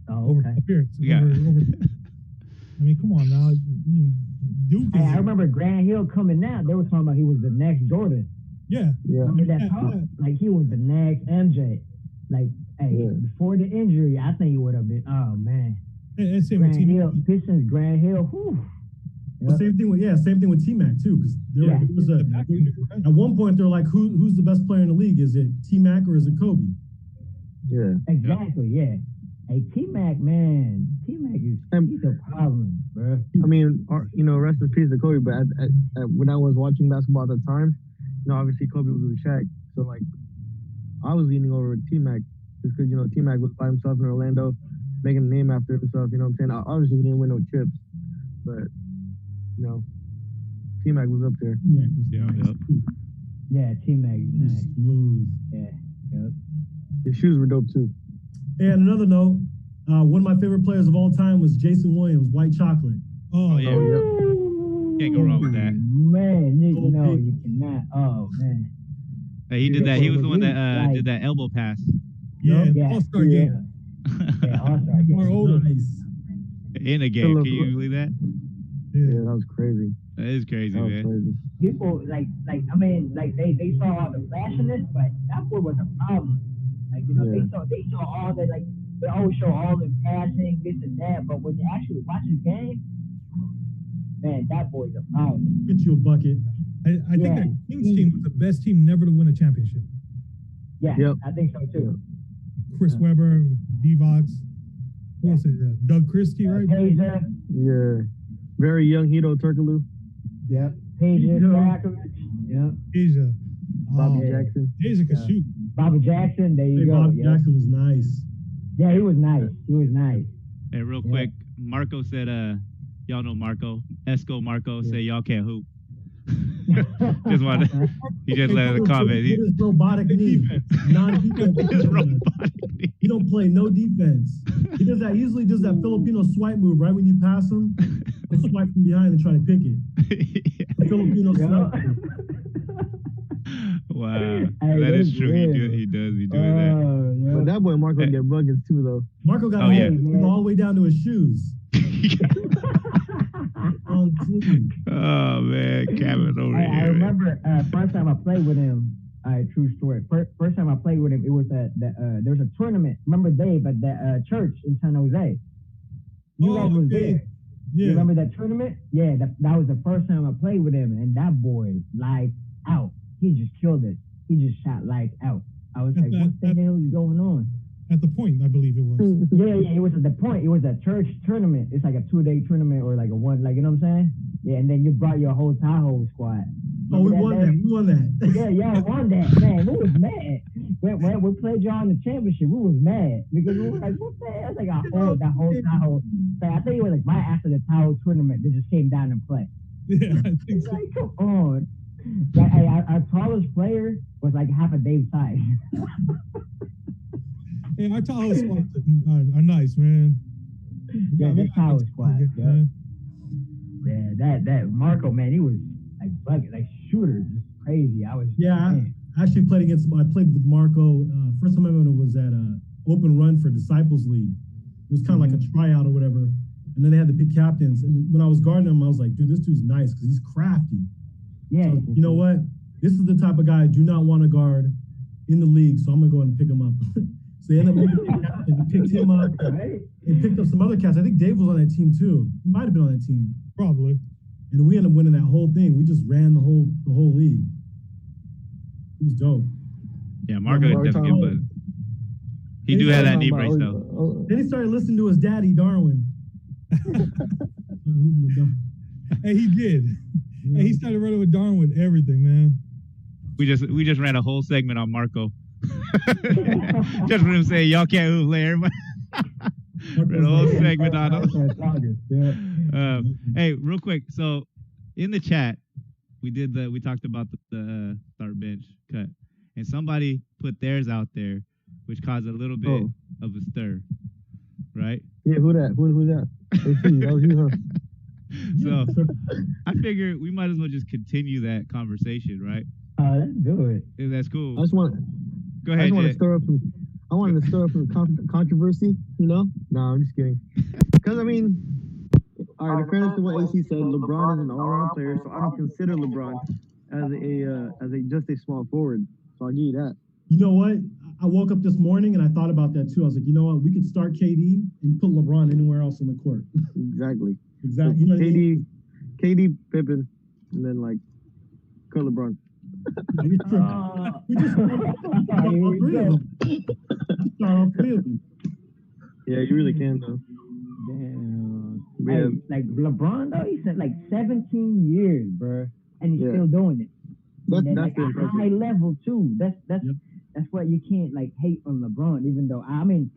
Oh, okay. Over Pierce. Yeah. I mean, come on now. Duke. Hey, I remember Grant Hill coming out. They were talking about he was the next Jordan. Yeah. Remember that talk? Like he was the next MJ. Like, before the injury, I think he would have been. Oh man. And same Grant with Hill, Pistons, Grant Hill. Whew. Well, same thing with T-Mac too, because at one point they're like, who's the best player in the league? Is it T-Mac or is it Kobe? Yeah. Exactly. Yeah. Hey, T-Mac, man. T-Mac he's a problem, bro. I mean, rest in peace to Kobe. But when I was watching basketball at the time, obviously Kobe was with Shaq, so like I was leaning over T-Mac just because T-Mac was by himself in Orlando, making a name after himself. You know what I'm saying? Obviously he didn't win no chips, but T-Mac was up there. Yeah. Yeah, T-Mac is nice. Smooth. Yeah. Yep. His shoes were dope too. And another note, one of my favorite players of all time was Jason Williams, White Chocolate. Oh yeah. Oh yeah. Can't go wrong with that. Man, you Oh, know big. you cannot. Oh man. Hey, he did that. He was the one that Like- did that elbow pass. Yeah, Yeah. All-Star Yeah. game. Yeah, All-Star game. Or older. Nice. In a game. Can you believe that? Yeah, that was crazy. That is crazy, That was man. crazy. People I mean, like they saw all the flashiness, but that boy was a problem. Like, you know, Yeah. they saw all the, like, they always show all the passing, this and that, but when you actually watch his game, man, that boy's a problem. Get you a bucket. I think Yeah. that Kings team was the best team never to win a championship. Yeah, Yep. I think so too. Chris Webber, Divox, who else is that? Doug Christie, right? Taser, Yeah. Very young Hito Turkoglu. yep. Taser, Tito. Rakovic, yep. Asia. Bobby yeah. Jackson. Asia could Yeah. shoot. Bobby Jackson, there you Hey, go. Bobby Yeah. Jackson was nice. Yeah, he was nice. He was nice. Hey, real Yeah. quick, Marco said, y'all know Marco. Esco Marco said y'all can't hoop. Just wanted. He just left a comment. He his robotic knee. Non-defense. His robotic knee. He don't play no defense. He does that. He usually does that Filipino swipe move, right? When you pass him, he'll swipe from behind and try to pick it. The Filipino Yeah. swipe move. Wow, Hey, that is that's true. real. He does be doing that. Yeah. But that boy Marco Hey. get buckets too though. Marco got Oh, yeah. all the way down to his shoes. On sleeve. Oh man, Kevin over I here. remember first time I played with him. True story. First time I played with him, it was there was a tournament. Remember Dave at the church in San Jose? You Oh, guys was okay. there. Yeah. You remember that tournament? Yeah, that was the first time I played with him, and that boy lights out. He just killed it. He just shot lights out. I was like, what the hell is going on? At the point, I believe it was. Yeah, it was at the point. It was a church tournament. It's like a 2-day tournament or like a one, like, you know what I'm saying? Yeah, and then you brought your whole Tahoe squad. Oh, we Remember won day? that. We won that. Yeah, y'all won that, man. We was mad. When we played y'all in the championship, we was mad because we were like, what the hell? It's like that whole Tahoe. Like, I think it was like right after the Tahoe tournament, they just came down and played. Yeah, I think It's so. like, come on. Like, our tallest player was like half a Dave's size. Hey, our Tahoe squads are nice, man. Yeah, we that got Tahoe good squad, targets, yeah. man. Yeah, that Marco, man, he was like bucket, like shooter, just crazy. I was man. I actually played I played with Marco. First time I met him was at Open Run for Disciples League. It was kind of like a tryout or whatever. And then they had to pick captains. And when I was guarding him, I was like, dude, this dude's nice because he's crafty. Yeah, So, you know what? This is the type of guy I do not want to guard in the league, so I'm going to go ahead and pick him up. So they ended up making him captain and picked him up right? and picked up some other cats. I think Dave was on that team too. He might have been on that team. Probably. And we ended up winning that whole thing. We just ran the whole league. It was dope. Yeah, Marco Yeah, is definitely Marco. good, but he do have that knee brace though. Then he started listening to his daddy, Darwin. Hey, he did. Hey, he started running with Darwin with everything, man. We just ran a whole segment on Marco. Just for him saying y'all can't hoop, like everybody. Ran a whole segment on him. Hey, real quick. So in the chat, we talked about the start bench cut, and somebody put theirs out there, which caused a little bit of a stir, right? Yeah, who that? Who that? AC, that was you, huh? So I figured we might as well just continue that conversation, right? Let's do it. If that's cool. I just want Go I ahead, just want to Jet. stir up some. I wanted to stir up some controversy, you know? No, I'm just kidding. Because I mean, all right. In fairness to what AC said, LeBron is an all-around player, so I don't consider LeBron as a just a small forward. So I'll give you that. You know what? I woke up this morning and I thought about that too. I was like, you know what? We could start KD and put LeBron anywhere else on the court. Exactly. Exactly. You know what I mean? KD, Pippen, and then like cut LeBron. We just start all three of them. We start all three of them. Yeah, you really can though. Damn. Yeah. Hey, like LeBron though, he said like 17 years, bro, and he's Yeah. still doing it. That's And then, like, the a impressive. high level too. That's Yep. that's what you can't like hate on LeBron. Even though I mean,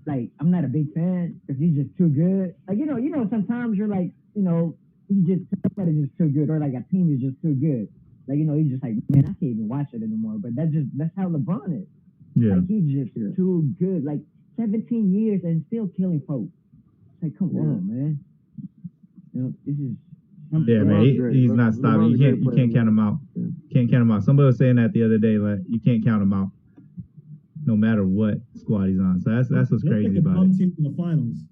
like I'm not a big fan because he's just too good. Like you know, sometimes you're like, you know, somebody's just too good, or like a team is just too good. Like, you know, he's just like, man, I can't even watch it anymore. But that's how LeBron is. Yeah. Like, he's just too good. Like, 17 years and still killing folks. It's like, come on, man. You know, this is. Yeah, man, he's not stopping. You can't count him out. Can't count him out. Somebody was saying that the other day, like you can't count him out, no matter what squad he's on. So that's what's crazy about it. He'll take a bum team to the finals.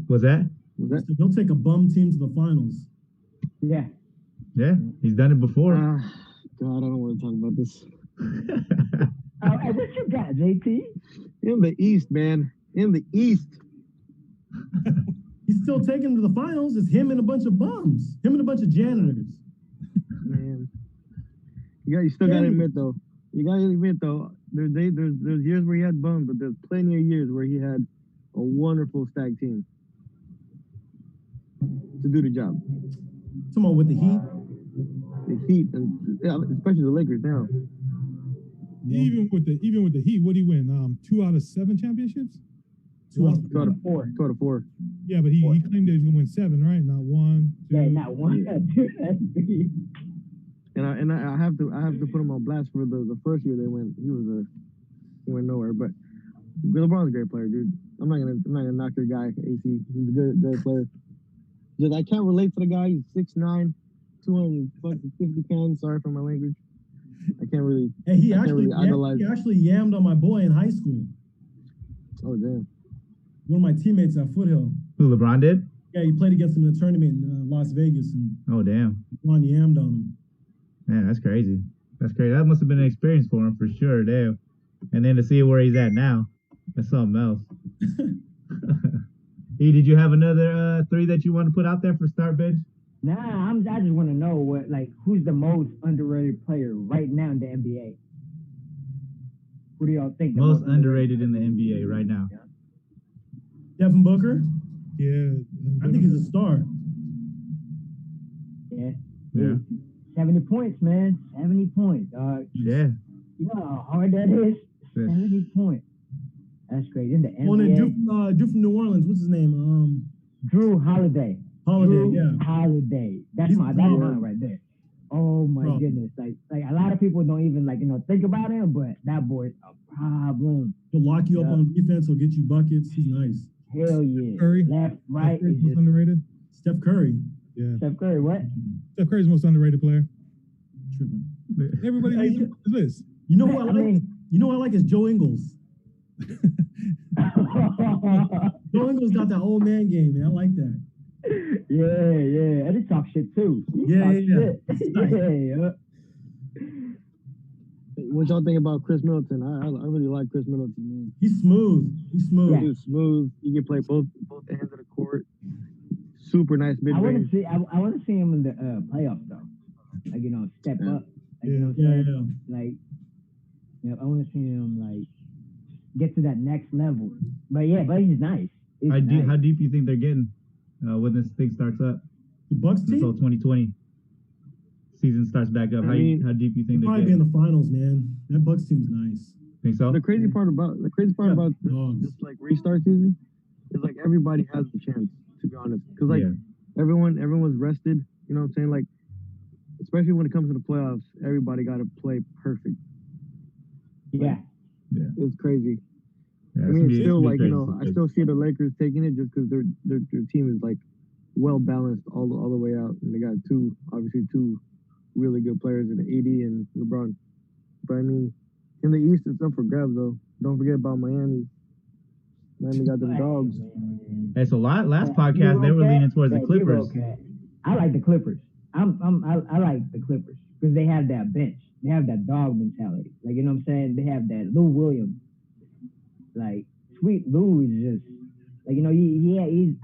What's that? He'll take a bum team to the finals. Yeah. Yeah, he's done it before. God, I don't want to talk about this. Hey, what you got, JT? In the East, man. In the East. He's still taking him to the finals. It's him and a bunch of bums. Him and a bunch of janitors. Man. You still got to admit, though. There's years where he had bums, but there's plenty of years where he had a wonderful stack team to do the job. Come on, with the Heat. The Heat, and especially the Lakers now. Even with the Heat, what did he win? 2 out of 7 championships? 2 out of 4. 2 out of 4. Yeah, but he claimed that he was gonna win 7, right? Not 1, 2. Yeah, not 1, 2, 3. And I have to put him on blast for the first year they went. He went nowhere. But LeBron's a great player, dude. I'm not gonna knock your guy, AC. He's a great player. Just I can't relate to the guy. He's 6'9", 250 pounds. Sorry for my language. I can't really. Hey, he actually yammed on my boy in high school. Oh damn. One of my teammates at Foothill. Who, LeBron did? Yeah, he played against him in a tournament in Las Vegas, and Oh damn. LeBron yammed on him. Man, that's crazy. That's crazy. That must have been an experience for him for sure. Damn. And then to see where he's at now, that's something else. E, did you have another 3 that you want to put out there for start bench? Nah, I just want to know who's the most underrated player right now in the NBA? Who do y'all think? Most underrated in the NBA right now. Yeah. Devin Booker. Yeah. I think he's a star. Yeah. Yeah. 70 points, man. 70 points, dog. Yeah. You know how hard that is? 70 points. That's great. In the NBA. Oh, and then dude from New Orleans. What's his name? Drew Holiday. Yeah. Holiday. That's He's mine right there. Oh my goodness. Like a lot of people don't even think about him, but that boy's a problem. He'll lock you up on defense. He'll get you buckets. He's nice. Hell yeah. Curry. Left, right. Curry's most underrated. Steph Curry. Yeah. Steph Curry, what? Steph Curry's the most underrated player. Tripping. Everybody needs to put this. You know who I like? You know what I like is Joe Ingles. Joe Ingles got that old man game, man. I like that. Yeah. And he talk shit too. Yeah. Yeah. What y'all think about Chris Middleton? I really like Chris Middleton, man. He's smooth. Yeah. He's smooth. He can play both ends of the court. Super nice mid range. I want to see him in the playoffs though. Step up. I want to see him get to that next level. But he's nice. How deep you think they're getting when this thing starts up? The Bucks team? So 2020 season starts back up. How deep you think they're probably getting? Be in the finals, man. That Bucks team's nice. Think so? The crazy part about this restart season is everybody has a chance, to be honest, because everyone's rested. You know what I'm saying? Especially when it comes to the playoffs, everybody got to play perfect. Yeah. It's crazy. Yeah, it's still I still see the Lakers taking it just because their team is well balanced all the way out, and they got two really good players in AD and LeBron. But I mean, in the East, it's up for grabs though. Don't forget about Miami. Miami got them dogs. Hey, so last podcast they were leaning towards the Clippers. I like the Clippers. I like the Clippers because they have that bench. They have that dog mentality. You know what I'm saying? They have that Lou Williams. Sweet Lou is just I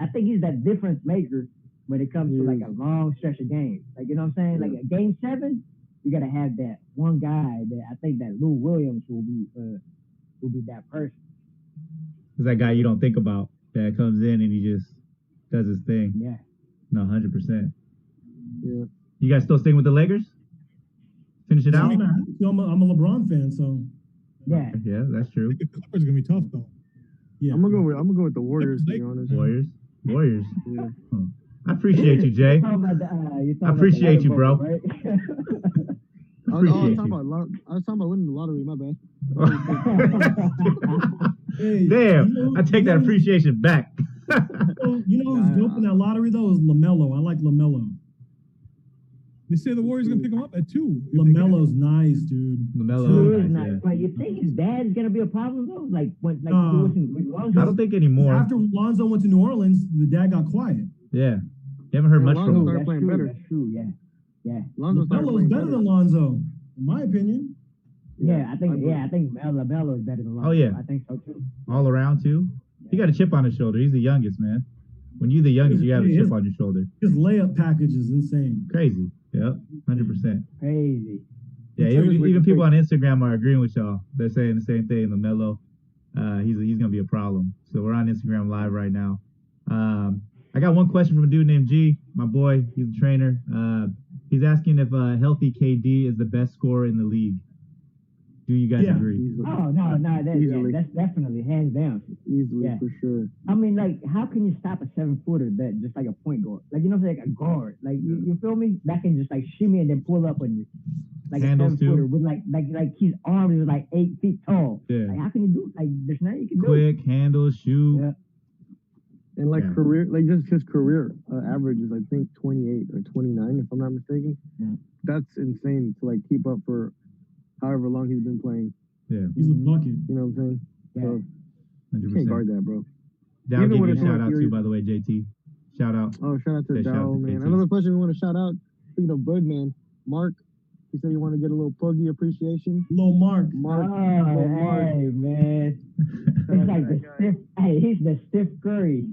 think he's that difference maker when it comes to a long stretch of games. You know what I'm saying? A game 7, you gotta have that one guy that I think that Lou Williams will be that person. It's that guy you don't think about that comes in and he just does his thing. Yeah. No, 100%. Yeah. You guys still sticking with the Lakers? Finish it out? I'm a LeBron fan, so. Yeah. Yeah, that's true. I think the Clippers are gonna be tough though. Yeah. I'm gonna go with the Warriors, to be honest. Warriors. Yeah. I appreciate you, Jay. I appreciate you, bro. Right? appreciate talking you. about, I was talking about winning the lottery. My bad. Hey, Damn, I take that appreciation back. You know who's dope in that lottery though is LaMelo. I like LaMelo. They say the Warriors gonna pick him up at 2. LaMelo's nice, dude. LaMelo, He is nice, nice. yeah. But you think his dad's gonna be a problem though? Like when like Uh, he was in Lonzo? I don't think anymore. After Lonzo went to New Orleans, the dad got quiet. Yeah, you haven't heard Yeah, much Lonzo from him. started That's playing true. better. That's true. Yeah. Yeah. Lonzo started LaMelo's playing better than Lonzo, in my opinion. Yeah, I think LaMelo is better than Lonzo. Oh, yeah. I think so too. All around too. He got a chip on his shoulder. He's the youngest, man. When you're the youngest, you have a chip on your shoulder. His layup package is insane. Crazy. Yep, 100%. Crazy. Yeah, even people on Instagram are agreeing with y'all. They're saying the same thing. LaMelo, he's gonna be a problem. So we're on Instagram Live right now. I got one question from a dude named G, my boy. He's a trainer. He's asking if healthy KD is the best scorer in the league. Do you guys agree? Oh no, that's definitely hands down. Easily, Yeah. for sure. I mean, like, how can you stop a 7-footer that just like a point guard? Like, you know, like a guard. Like, you feel me? That can just like shimmy and then pull up on you. Like Handles, a 7-footer too. with like his arms is like 8 feet tall. Yeah. Like, how can you do? Like, there's nothing you can do. Quick, handle, shoot. Yeah. And like Yeah. career, like just his career average is I think 28 or 29, if I'm not mistaken. Yeah. That's insane to like keep up for however long he's been playing. Yeah, He's a bucket. You know what I'm saying? Yeah. So you can't 100%. guard that, bro. Dow Even gave with you a a shout out short too, by the way, JT. Shout out. Oh, shout out to Yeah, shout out Dow, to man. KT. Another person we want to shout out. Speaking of Birdman, Mark. He said he want to get a little puggy appreciation. Low Mark. Mark. Oh, little Mark. hey, man. He's like the stiff. Hey, he's the stiff Curry.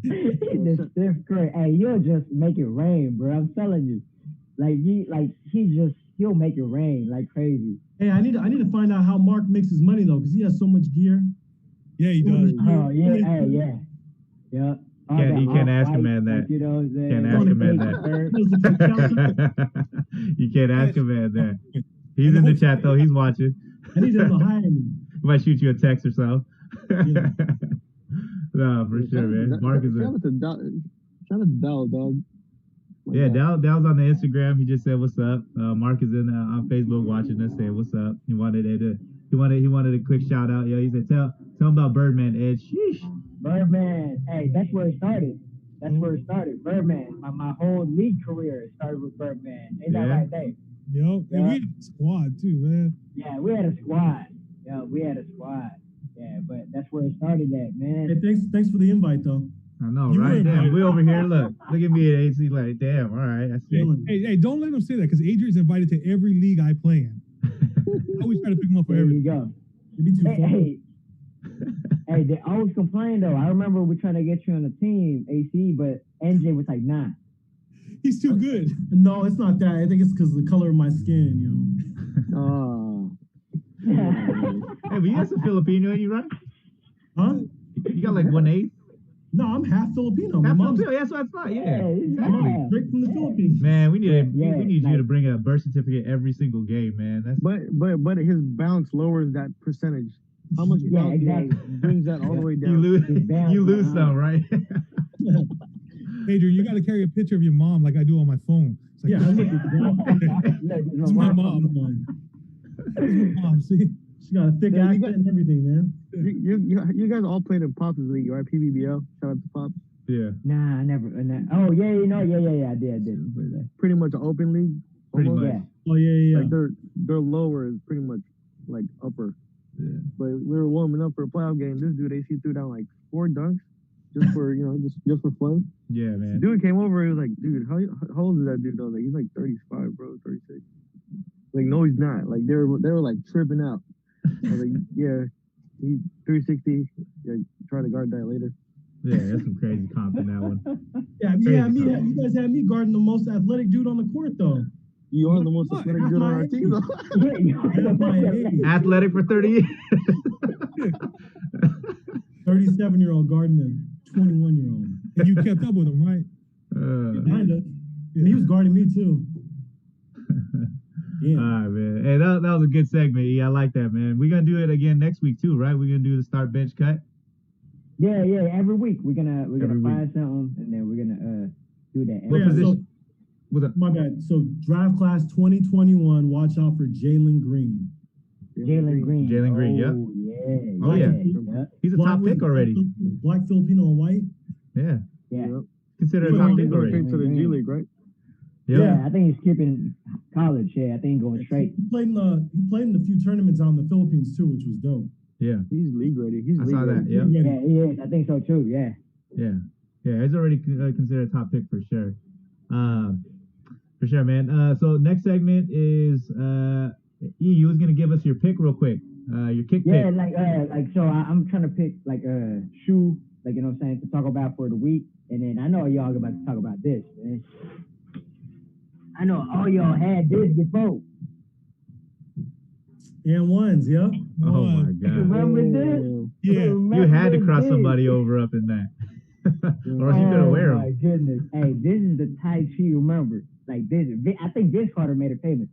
He's the stiff Curry. Hey, you'll just make it rain, bro. I'm telling you. He'll make it rain like crazy. Hey, I need to find out how Mark makes his money though, because he has so much gear. Yeah, he does. Oh yeah, hey, yeah, yeah. You can't ask a man that. You know what I'm saying? Can't ask a man that. You can't ask a man that. He's in the chat though. He's watching. I need them to hire me. He might shoot you a text or so. Yeah. No, for sure, man. Mark is Shout out to Dow, dog. My yeah, God. Dow's on the Instagram. He just said what's up. Mark is in on Facebook watching us, saying what's up. He wanted a quick shout out. Yeah, he said tell him about Birdman, Ed. Sheesh. Birdman. Hey, that's where it started. That's where it started. Birdman. My whole league career started with Birdman. Ain't that Yeah. right, Dave? Yo, Yeah. and we had a squad too, man. Yeah, we had a squad. Yeah, but that's where it started at, man. Hey, thanks for the invite though. I know, You right? were Damn, right. we over here. Look at me at AC. Like, damn. All right, I see. Hey, don't let him say that because Adrian's invited to every league I play in. I always try to pick him up for There every. you go. It'd be too far. Hey, they always complain though. I remember we trying to get you on the team, AC, but NJ was like, nah. He's too good. No, it's not that. I think it's because of the color of my skin, Oh. Hey, but you got some Filipino in you, right? Huh? You got like 1/8. No, I'm half Filipino. My Half mom's Filipino. That's what I thought. Yeah. Yeah. straight from the Philippines. Man, we need Yeah, you like- to bring a birth certificate every single game, man. That's But his bounce lowers that percentage. How much Yeah, bounce he has exactly. brings that all the way you down. lose It's down, you lose man. some, right? Adrian, you got to carry a picture of your mom like I do on my phone. It's like, Yeah, I look at that. Look, It's my mom. Mom, see? She got a thick Yeah, you accent got- and everything, man. You guys all played in Pops' league, right? PBBL. Shout out to Pops. Yeah, Nah, I never. Oh yeah, I did. Pretty much an open league. Pretty almost. much. Yeah. Oh yeah. Like their lower is pretty much like upper. yeah. But we were warming up for a playoff game. This dude AC threw down like 4 dunks just for just for fun. Yeah, man. Dude came over. He was like, "Dude, how old is that dude?" I was like, "He's like 35, bro, 36." Like, no, he's not. Like they were like tripping out. I was like, "Yeah, he's 360. Yeah, try to guard that later." Yeah, that's some crazy comp in that one. Yeah, you guys had me guarding the most athletic dude on the court though. You are the most What? athletic dude on our team, though. At my age. Athletic for 30 years. 37-year-old guarding a 21-year-old. And you kept up with him, right? Kinda. And he was guarding me too. Yeah. All right, man. Hey, that was a good segment. Yeah, I like that, man. We're gonna do it again next week too, right? We're gonna do the start bench cut. Yeah. Every week we're gonna Every find something, and then we're gonna do that. What Yeah, position? Was it? My bad. So draft class 2021. Watch out for Jalen Green. Jalen Green. Jalen Green, yeah. Yeah. Oh, yeah. Yeah. He's a top pick already. Black, Filipino, and white. Yeah. Yeah. Considered a He's top going pick Straight already. to the G League, right? Yeah, I think he's skipping college. Yeah, I think he's going straight. He played in a few tournaments out in the Philippines too, which was dope. Yeah. He's league ready. He's I league saw that. ready. Yeah. Yeah, he is. I think so too. Yeah. Yeah. Yeah. He's already considered a top pick for sure. For sure, man. So next segment is you was gonna give us your pick real quick. Your kick Yeah, pick. like so I'm trying to pick like a shoe, like you know what I'm saying, to talk about for the week. And then I know y'all about to talk about this, man. I know all y'all had this before. And ones, yep. Oh my You god. remember this? Yeah. You had to cross this? somebody over up in that. Or else you couldn't wear Oh my them. goodness. Hey, this is the Tai Chi, remember. Like this, I think Vince Carter made it famous.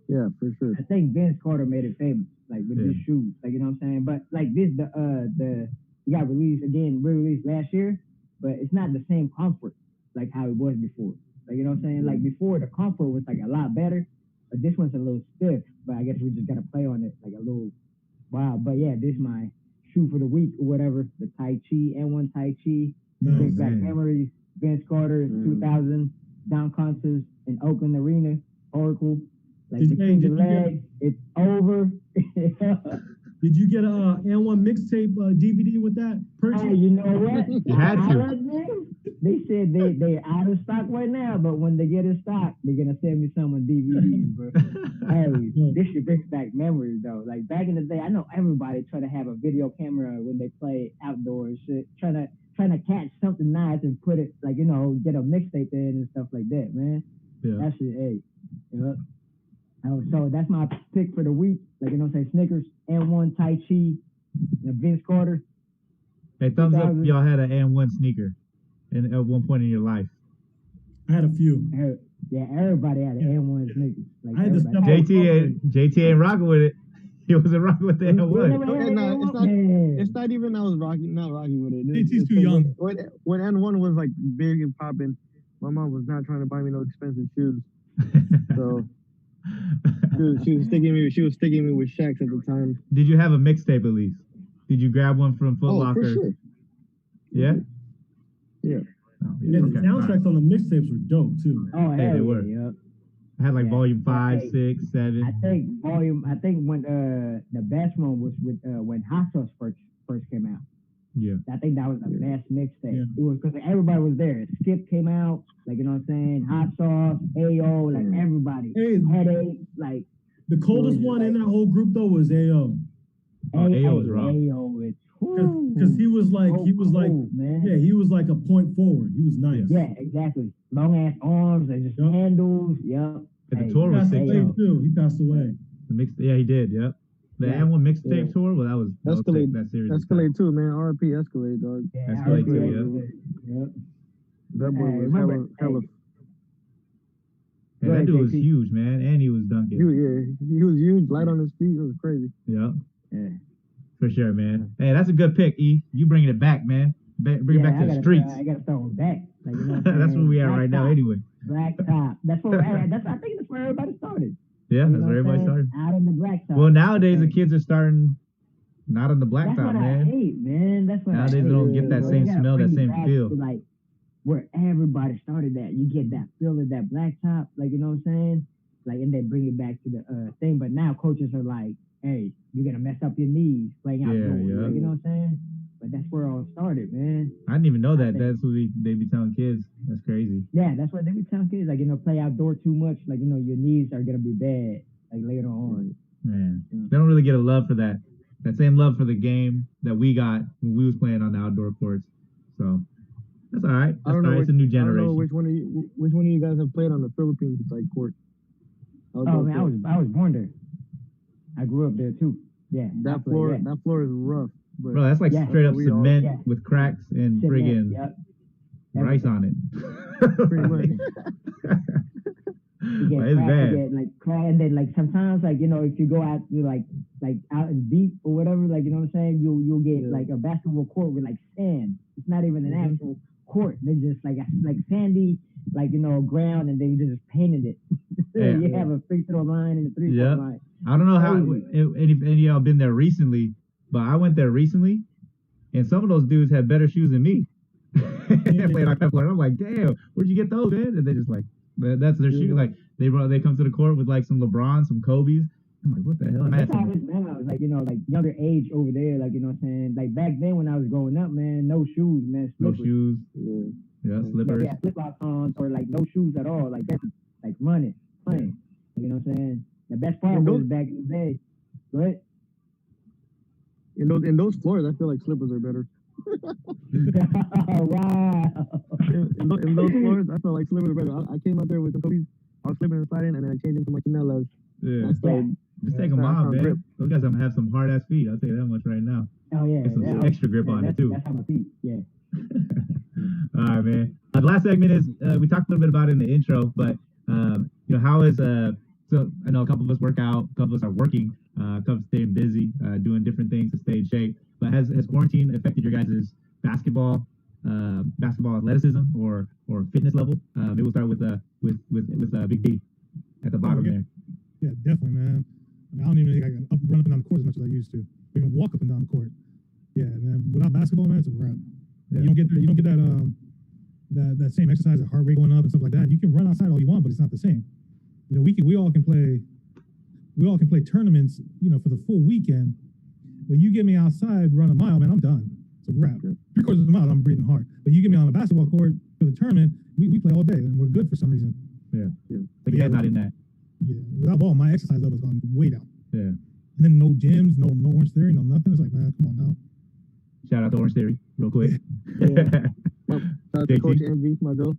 Yeah, for sure. I think Vince Carter made it famous, like with Yeah. these shoes, like you know what I'm saying. But like this, it got re-released last year, but it's not the same comfort like how it was before. Like you know what I'm saying. Like before, the comfort was like a lot better, but this one's a little stiff. But I guess we just gotta play on it like a little. Wow. But yeah, this is my shoe for the week or whatever. The Tai Chi N1 Tai Chi. Big back man. memories. Vince Carter, 2000 down concerts in Oakland Arena, Oracle. Like Did the you- king did of you get- legs, it's over. Did you get a N1 mixtape DVD with that purchase? Hey, you know what? You had to. I like them. They said they're out of stock right now, but when they get in stock, they're gonna send me some on DVDs, bro. Hey, this should bring back memories though. Like back in the day, I know everybody try to have a video camera when they play outdoors, shit, trying to catch something nice and put it like you know get a mixtape in and stuff like that, man. Yeah. That shit, hey. Yep. So that's my pick for the week. Like you know, what I'm saying Snickers, N1 Tai Chi, and Vince Carter. Hey, thumbs up. 2000. Y'all had an N1 sneaker, and at one point in your life. I had a few. Yeah, everybody had an N1 Snickers. Like I had the everybody. stuff- JT ain't rocking with it. He wasn't rocking with the We N1. never had Okay, nah, an it's N1. Yeah. It's not even I was not rocking with it. JT's too because young. When N1 was like big and popping, my mom was not trying to buy me no expensive shoes. So she was sticking me with Shaqs at the time. Did you have a mixtape at least? Did you grab one from Foot Oh, Locker? for sure. Yeah. Yeah. Oh, Yeah, the okay. soundtracks on the mixtapes were dope too. Oh, Hey, hell they yeah, were. Yep. I had like Yeah. volume 5, Hey, 6, 7. I think when the best one was with when Hot Sauce first came out. Yeah. I think that was the best mixtape. Yeah. It was because everybody was there. Skip came out, like you know what I'm saying. Hot Sauce, AO, like everybody. Hey, Headache, like the coldest one in that whole group though was AO, Oh, AO was rough. AO is because he was like man. yeah, he was like a point forward. He was nice. Yeah, exactly. Long ass arms and just Yup. handles. Yep. And the Hey, tour He was passed sick away too. too. He passed away. Yeah, he did. Yep. The Yeah. N1 mixtape Yeah. tour. Well, that was Escalade. sick. That series. was Escalade too, man. RP Escalade, dog. Yeah, Escalade too, Yep. That boy Hey, was remember- hella. sick. Go Yeah, that ahead, dude was JT. huge, man, and he was dunking. He was huge, light on his feet. It was crazy. Yeah, Yeah. for sure, man. Hey, that's a good pick, E. You bringing it back, man. Bring it Yeah, back to I the gotta streets. I gotta throw it back. Like, you know what I'm That's saying? where we at Black right now, top, anyway. Black top. That's where I think that's where everybody started. Yeah, You that's know where what I'm everybody saying? started. Out on the black top. Well, nowadays the Okay. kids are starting not on the black That's top, what I man. hate, man. That's what Nowadays I hate. they don't get that bro. same You gotta smell, that bring it same back feel. to, like where everybody started at. You get that feel of that black top, like you know what I'm saying? Like, and they bring it back to the thing. But now coaches are like, "Hey, you're gonna mess up your knees playing Yeah, outdoors." yeah. Like, you know what I'm saying? But that's where it all started, man. I didn't even know that. think- That's what they be telling kids. That's crazy. Yeah, that's what they be telling kids. Like, you know, play outdoor too much. Like, you know, your knees are gonna be bad. Like later on. Man, Yeah. they don't really get a love for that. That same love for the game that we got when we was playing on the outdoor courts. So that's all right. That's I don't all know. right. It's a new I don't know generation. which one of you guys have played on the Philippines like court. Oh man, I was born there. I grew up there too. Yeah. I That played, floor. yeah. That floor is rough. But Bro, that's like Yeah. straight up We all- cement yeah. with cracks and Cement, friggin' Yep. rice on it. Pretty much. You get But it's crack, bad. you get like crack, and then like sometimes like you know if you go out to like out in deep or whatever, like you know what I'm saying, you'll get Yeah. like a basketball court with like sand. It's not even an Mhm. actual court. They just like sandy like ground, and then you just painted it. Yeah. You have a free throw line and a 3-point Yep. line. I don't know how Crazy. any of y'all been there recently, but I went there recently, and some of those dudes had better shoes than me. Playing our club, I'm like, damn, where'd you get those, man? And they just like, that's their shoe. Like they come to the court with like some LeBrons, some Kobe's. I'm like, what the hell? And I had That's how some, it is now. Like like younger age over there. Like what I'm saying. Like back then when I was growing up, man, no shoes, man. no Slippers. shoes, Yeah. slippers. Yeah, flip flops on, or like no shoes at all. Like that's like running, playing. You know what I'm saying? The best part And was those- back in the day. Right? In those floors, I feel like slippers are better. Wow. In those floors, I feel like slippers are better. I came out there with the Kobe's. I was slipping and sliding, and then I changed into my Canelas. Yeah. I started. Just take them Yeah, off, man. grip. Those guys have some hard ass feet. I'll tell you that much right now. Oh yeah. Get some yeah. extra grip on it that's, too. That's how my feet. Yeah. All right, man. The last segment is we talked a little bit about it in the intro, but how is so I know a couple of us work out, a couple of us are working, a couple of staying busy, doing different things to stay in shape. But has quarantine affected your guys' basketball athleticism or fitness level? Maybe we'll start with Big D at the bottom there. Yeah, definitely, man. I mean, I don't even think I can run up and down the court as much as I used to. Even walk up and down the court. Yeah, man. Without basketball, man, it's a wrap. Yeah. You don't get that same exercise, that heart rate going up and stuff like that. You can run outside all you want, but it's not the same. We all can play tournaments, for the full weekend. But you get me outside, run a mile, man, I'm done. It's a wrap. 3/4 of the mile, I'm breathing hard. But you get me on a basketball court for the tournament, we play all day and we're good for some reason. Yeah. But you guys not in that. Yeah, without ball, my exercise level's gone way down. Yeah. And then no gyms, no Orange Theory, no nothing. It's like, man, come on now. Shout out to Orange Theory, real quick. Shout out to JT. Coach MV, my girl.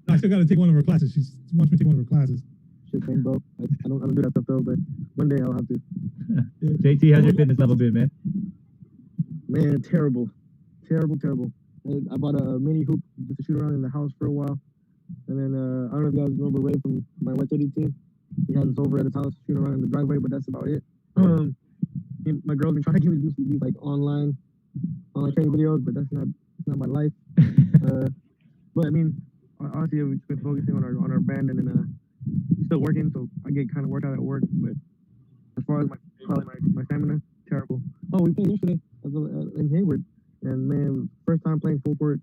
I still got to take one of her classes. She wants me to take one of her classes. Shit, thing, bro. I don't do that stuff though, but one day I'll have to. JT, how's your fitness level been, man? Man, terrible. I bought a mini hoop just to shoot around in the house for a while. And then, I don't know if you guys remember Ray from my Wet 30 team. He has us over at his house shooting around in the driveway, but that's about it. My girl's been trying to get me to do these like online training videos, but that's not my life. But I mean, honestly, we've been focusing on our band, and then still working, so I get kind of worked out at work. But as far as my stamina, terrible. Oh, we played yesterday in Hayward, and man, first time playing full court,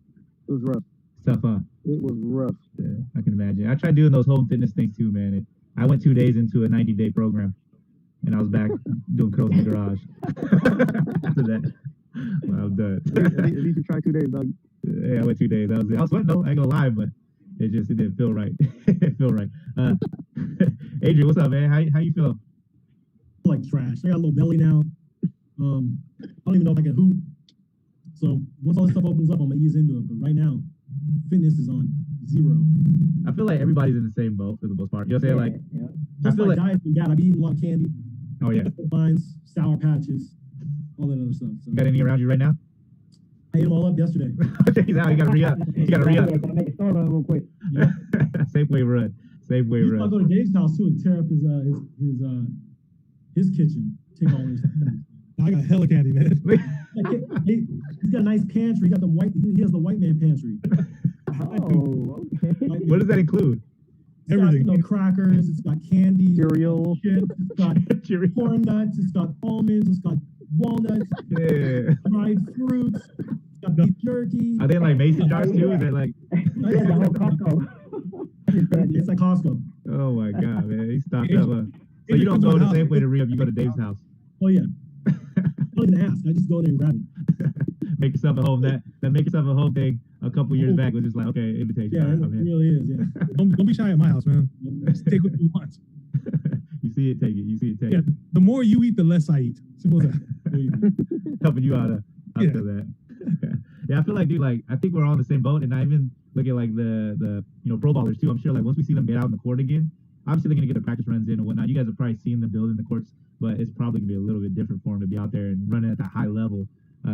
it was rough. Tough, huh? It was rough. Yeah, I can imagine. I tried doing those home fitness things too, man. I went 2 days into a 90-day program, and I was back doing curls in the garage. After that, well, I was done. At least you tried 2 days, dog. Yeah, I went 2 days. I was sweating though. I ain't gonna lie, but it didn't feel right. It didn't feel right. Adrian, what's up, man? How you feel? Like trash. I got a little belly now. I don't even know if I can hoop. So once all this stuff opens up, I'm gonna ease into it. But right now, fitness is on 0. I feel like everybody's in the same boat for the most part. You know what I'm saying? Yeah. I Just feel my like diet's been bad. I've been eating a lot of candy, oh yeah. vines, sour patches, all that other stuff. So You got any around you right now? I ate them all up yesterday. You gotta re-up. You gotta re-up. Yeah, gotta make a story real quick. Safeway run. Safeway I'll run. go to Dave's house too and tear up his kitchen. Take all his. I got hella candy, man. He's got a nice pantry. He has the white man pantry. Oh, okay. What does that include? It's Everything. got, crackers. It's got candy, Cereal. chips. It's got Cheerio. corn nuts. It's got almonds. It's got walnuts. Yeah. Dried fruits. It's got beef jerky. Are they like mason jars too? Is that like? Yeah, the whole Costco. It's like Costco. Oh my god, man! He stocked up. So you don't go to Safeway to re-up. You go to Dave's house. Oh yeah. I don't even ask. I just go there and grab it. Make yourself at home. That make yourself at home thing a couple years back was just like, okay, invitation. Yeah, All right, it I'm in. really is. Yeah. Don't be shy at my house, man. Just take what you want. You see it, take it. You see it, take Yeah, it. the more you eat, the less I eat. Simple as that. Helping you out. I Yeah. feel that. Yeah, I feel like, dude, like I think we're all in the same boat, and I even look at like the pro ballers too. I'm sure like once we see them get out in the court again, obviously they're gonna get their practice runs in and whatnot. You guys have probably seen them building the courts, but it's probably gonna be a little bit different for them to be out there and running at that high level,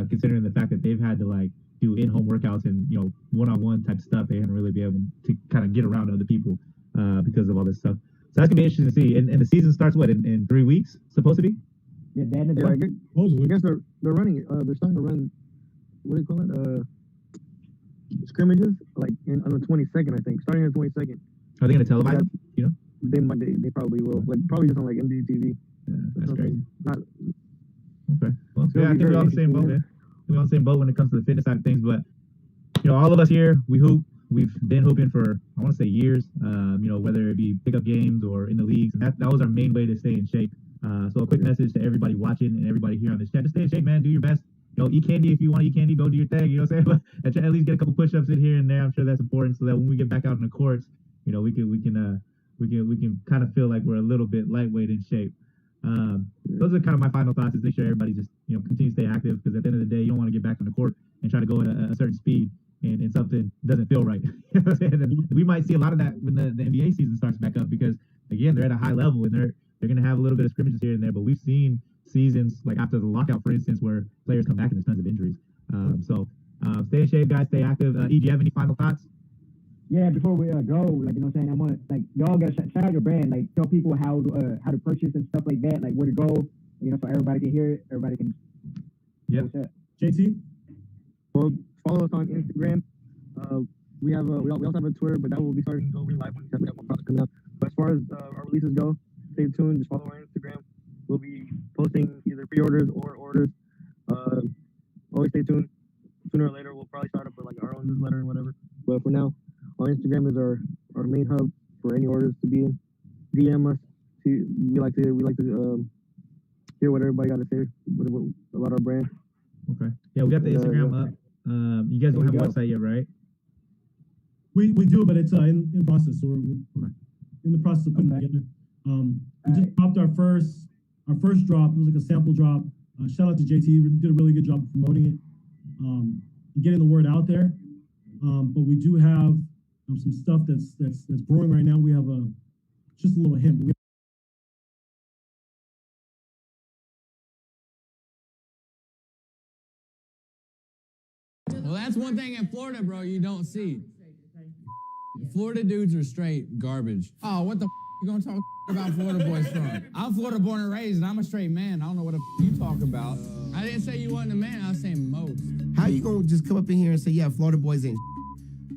considering the fact that they've had to like do in-home workouts and one-on-one type stuff. They haven't really been able to kind of get around other people because of all this stuff. So that's gonna be interesting to see. And the season starts what in 3 weeks? Supposed to be? Yeah, that is Yeah, Supposedly. I guess they're running. They're starting to run. What do you call it? scrimmages, like on the 22nd, I think, starting on the 22nd. Are they gonna televise them? You know? They probably will, like probably just on like MDTV. Yeah, that's great. Not, Okay. Well, yeah, I think we're all on the same boat, man. We're on the same boat when it comes to the fitness side of things. But, you know, all of us here, we hoop. We've been hooping for, I want to say, years, you know, whether it be pickup games or in the leagues. And that was our main way to stay in shape. So a quick message to everybody watching and everybody here on this chat. Just stay in shape, man. Do your best. You know, eat candy if you want to eat candy. Go do your thing. You know what I'm saying? But at least get a couple push-ups in here and there. I'm sure that's important so that when we get back out in the courts, you know, we can kind of feel like we're a little bit lightweight in shape. Those are kind of my final thoughts. Is make sure everybody just, you know, continue to stay active, because at the end of the day, you don't want to get back on the court and try to go at a certain speed and something doesn't feel right. You know what I'm saying? And we might see a lot of that when the NBA season starts back up, because again, they're at a high level and they're going to have a little bit of scrimmages here and there. But we've seen seasons like after the lockout, for instance, where players come back and there's tons of injuries. So stay in shape, guys. Stay active. E, do you have any final thoughts? Yeah, before we go, like, you know what I'm saying, I want, like, y'all gotta shout out your brand, like, tell people how to purchase and stuff like that, like, where to go, you know, so everybody can hear it, everybody can. Yep. JT? well, follow us on Instagram. We also have a Twitter, but that will be starting to go live when we have more products coming out. But as far as our releases go, stay tuned. Just follow our Instagram. We'll be posting either pre-orders or orders. Always stay tuned. Sooner or later, we'll probably start up with like our own newsletter and whatever. But for now, our Instagram is our main hub for any orders to be in. DM us. We like to hear what everybody got to say about our brand. Okay. Yeah, we got the Instagram up. You guys don't have a website yet, right? We do, but it's in process. So we're in the process of putting it together. We just dropped our first drop. It was like a sample drop. Shout out to JT. He did a really good job of promoting it, and getting the word out there. But we do have some stuff that's brewing right now. We have just a little hint. Well, that's one thing in Florida, bro, you don't see. Florida dudes are straight garbage. Oh, what the you gonna talk about Florida boys from? I'm Florida born and raised, and I'm a straight man. I don't know what you talk about. I didn't say you wasn't a man. I was saying most. How you gonna just come up in here and say, yeah, Florida boys ain't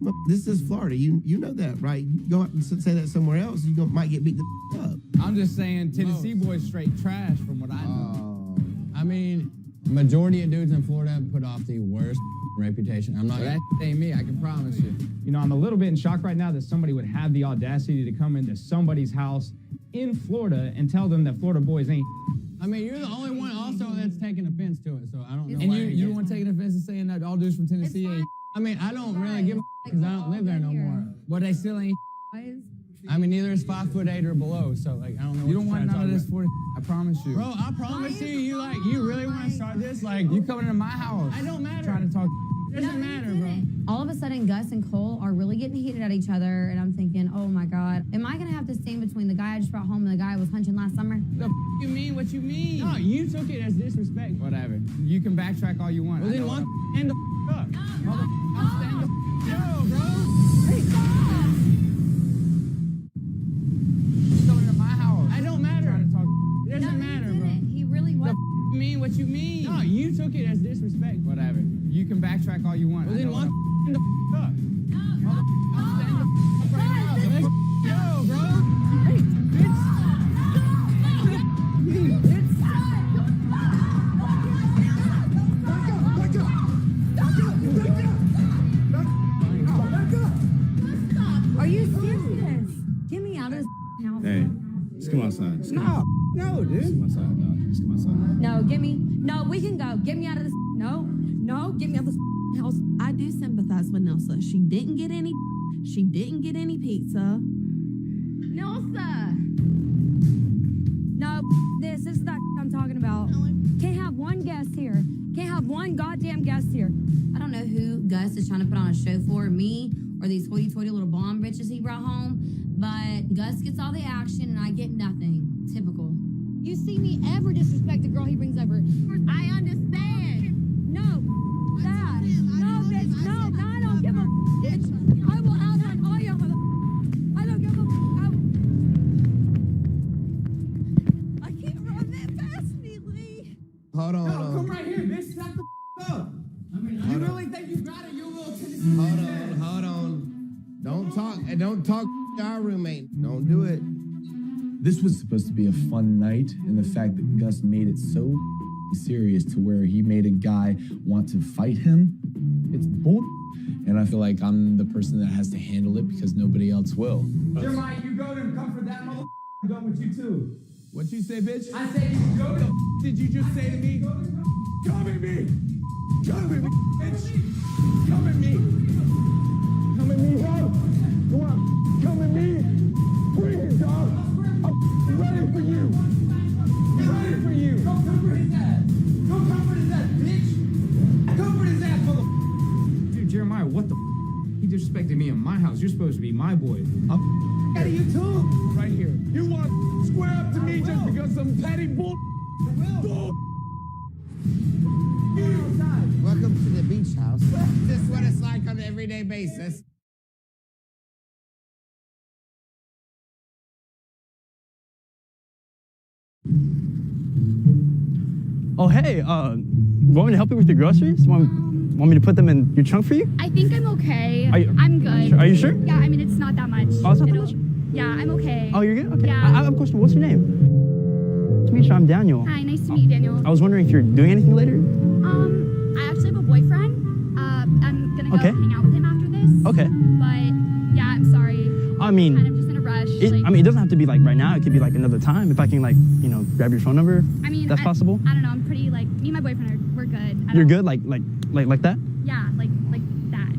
well, this is Florida. You know that, right? You go out and say that somewhere else, you might get beat the up. I'm just saying Tennessee boys straight trash from what I know. I mean, majority of dudes in Florida put off the worst reputation. I'm not that ain't me, I can promise you. You know, I'm a little bit in shock right now that somebody would have the audacity to come into somebody's house in Florida and tell them that Florida boys ain't. I mean, you're the only one also that's taking offense to it, so I don't know. And you want taking offense to saying that all dudes from Tennessee ain't. I mean, I don't really give a because I don't live there no more. But they still ain't. I mean, neither is 5'8" or below, so like I don't know. You don't want none of this for. I promise you, bro. I promise you. You really want to start this? Like you coming into my house? I don't matter. Trying to talk. Doesn't matter, bro. All of a sudden, Gus and Cole are really getting heated at each other, and I'm thinking, oh my God, am I gonna have to stand between the guy I just brought home and the guy I was hunching last summer? The you mean what you mean? No, you took it as disrespect. Whatever. You can backtrack all you want. Well, then one stand the up. I'm standing the yo, bro. Hey, stop! He's coming to my house. I don't matter. Trying to talk. It doesn't matter, bro. He really was. You mean what you mean? No, you took it as disrespect. Whatever. You can backtrack all you want. Well, then one in the up. I'm standing the up right now. Let's go, bro. Hey, bitch. Are you serious? Get me out of this house. Hey, just come outside. No, dude. Just come outside, dog. Just come outside. No, we can go. Get me out of this. No, get me out of this house. I do sympathize with Nelsa. She didn't get any pizza. Nelsa! No, this is the I'm talking about. Can't have one guest here. Can't have one goddamn guest here. I don't know who Gus is trying to put on a show for, me or these hoity-toity little blonde bitches he brought home, but Gus gets all the action and I get nothing. Typical. You see me ever disrespect the girl he brings over. I understand. No, that. No, bitch, no, I don't give a bitch. I will outrun all your mother. I don't give a I can't run that fast, Lee. Hold on. Come right here, bitch. Stop the up. I mean, you really think you got it, you little Tennessee Hold on. Don't talk to our roommate. Don't do it. This was supposed to be a fun night, and the fact that Gus made it so serious to where he made a guy want to fight him, it's bull. And I feel like I'm the person that has to handle it because nobody else will. Jeremiah, you go to comfort that mother. I'm done with you too. What you say, bitch? I said you go to. Did you just say to me? Come at me! Come at me, bitch! Come at me! Come at me, bro! You wanna come at me? Bring it, dog! I'm ready for you! Ready for you! Go comfort his ass. Go comfort his ass, bitch. Comfort his ass, mother. Dude, Jeremiah, what the? He disrespected me in my house. You're supposed to be my boy. I'm at you too! Right here. You want to square up to me just because some petty bull? Welcome to the beach house. This is what it's like on an everyday basis. Oh, hey, want me to help you with your groceries? Want me to put them in your trunk for you? I think I'm okay. I'm good. Are you sure? Yeah, I mean, it's not that much. Oh, it's not that much? Yeah, I'm okay. Oh, you're good? Okay. Yeah. I have a question. What's your name? Nice to meet you. I'm Daniel. Hi, nice to meet you, Daniel. I was wondering if you're doing anything later? I actually have a boyfriend. I'm gonna go hang out with him after this. Okay. But, yeah, I'm sorry. I mean, kind of just in a rush. I mean, it doesn't have to be like right now. It could be like another time. If I can like, grab your phone number. I mean, that's possible. I don't know. I'm pretty like, me and my boyfriend we're good. You're good? Like that? Yeah, like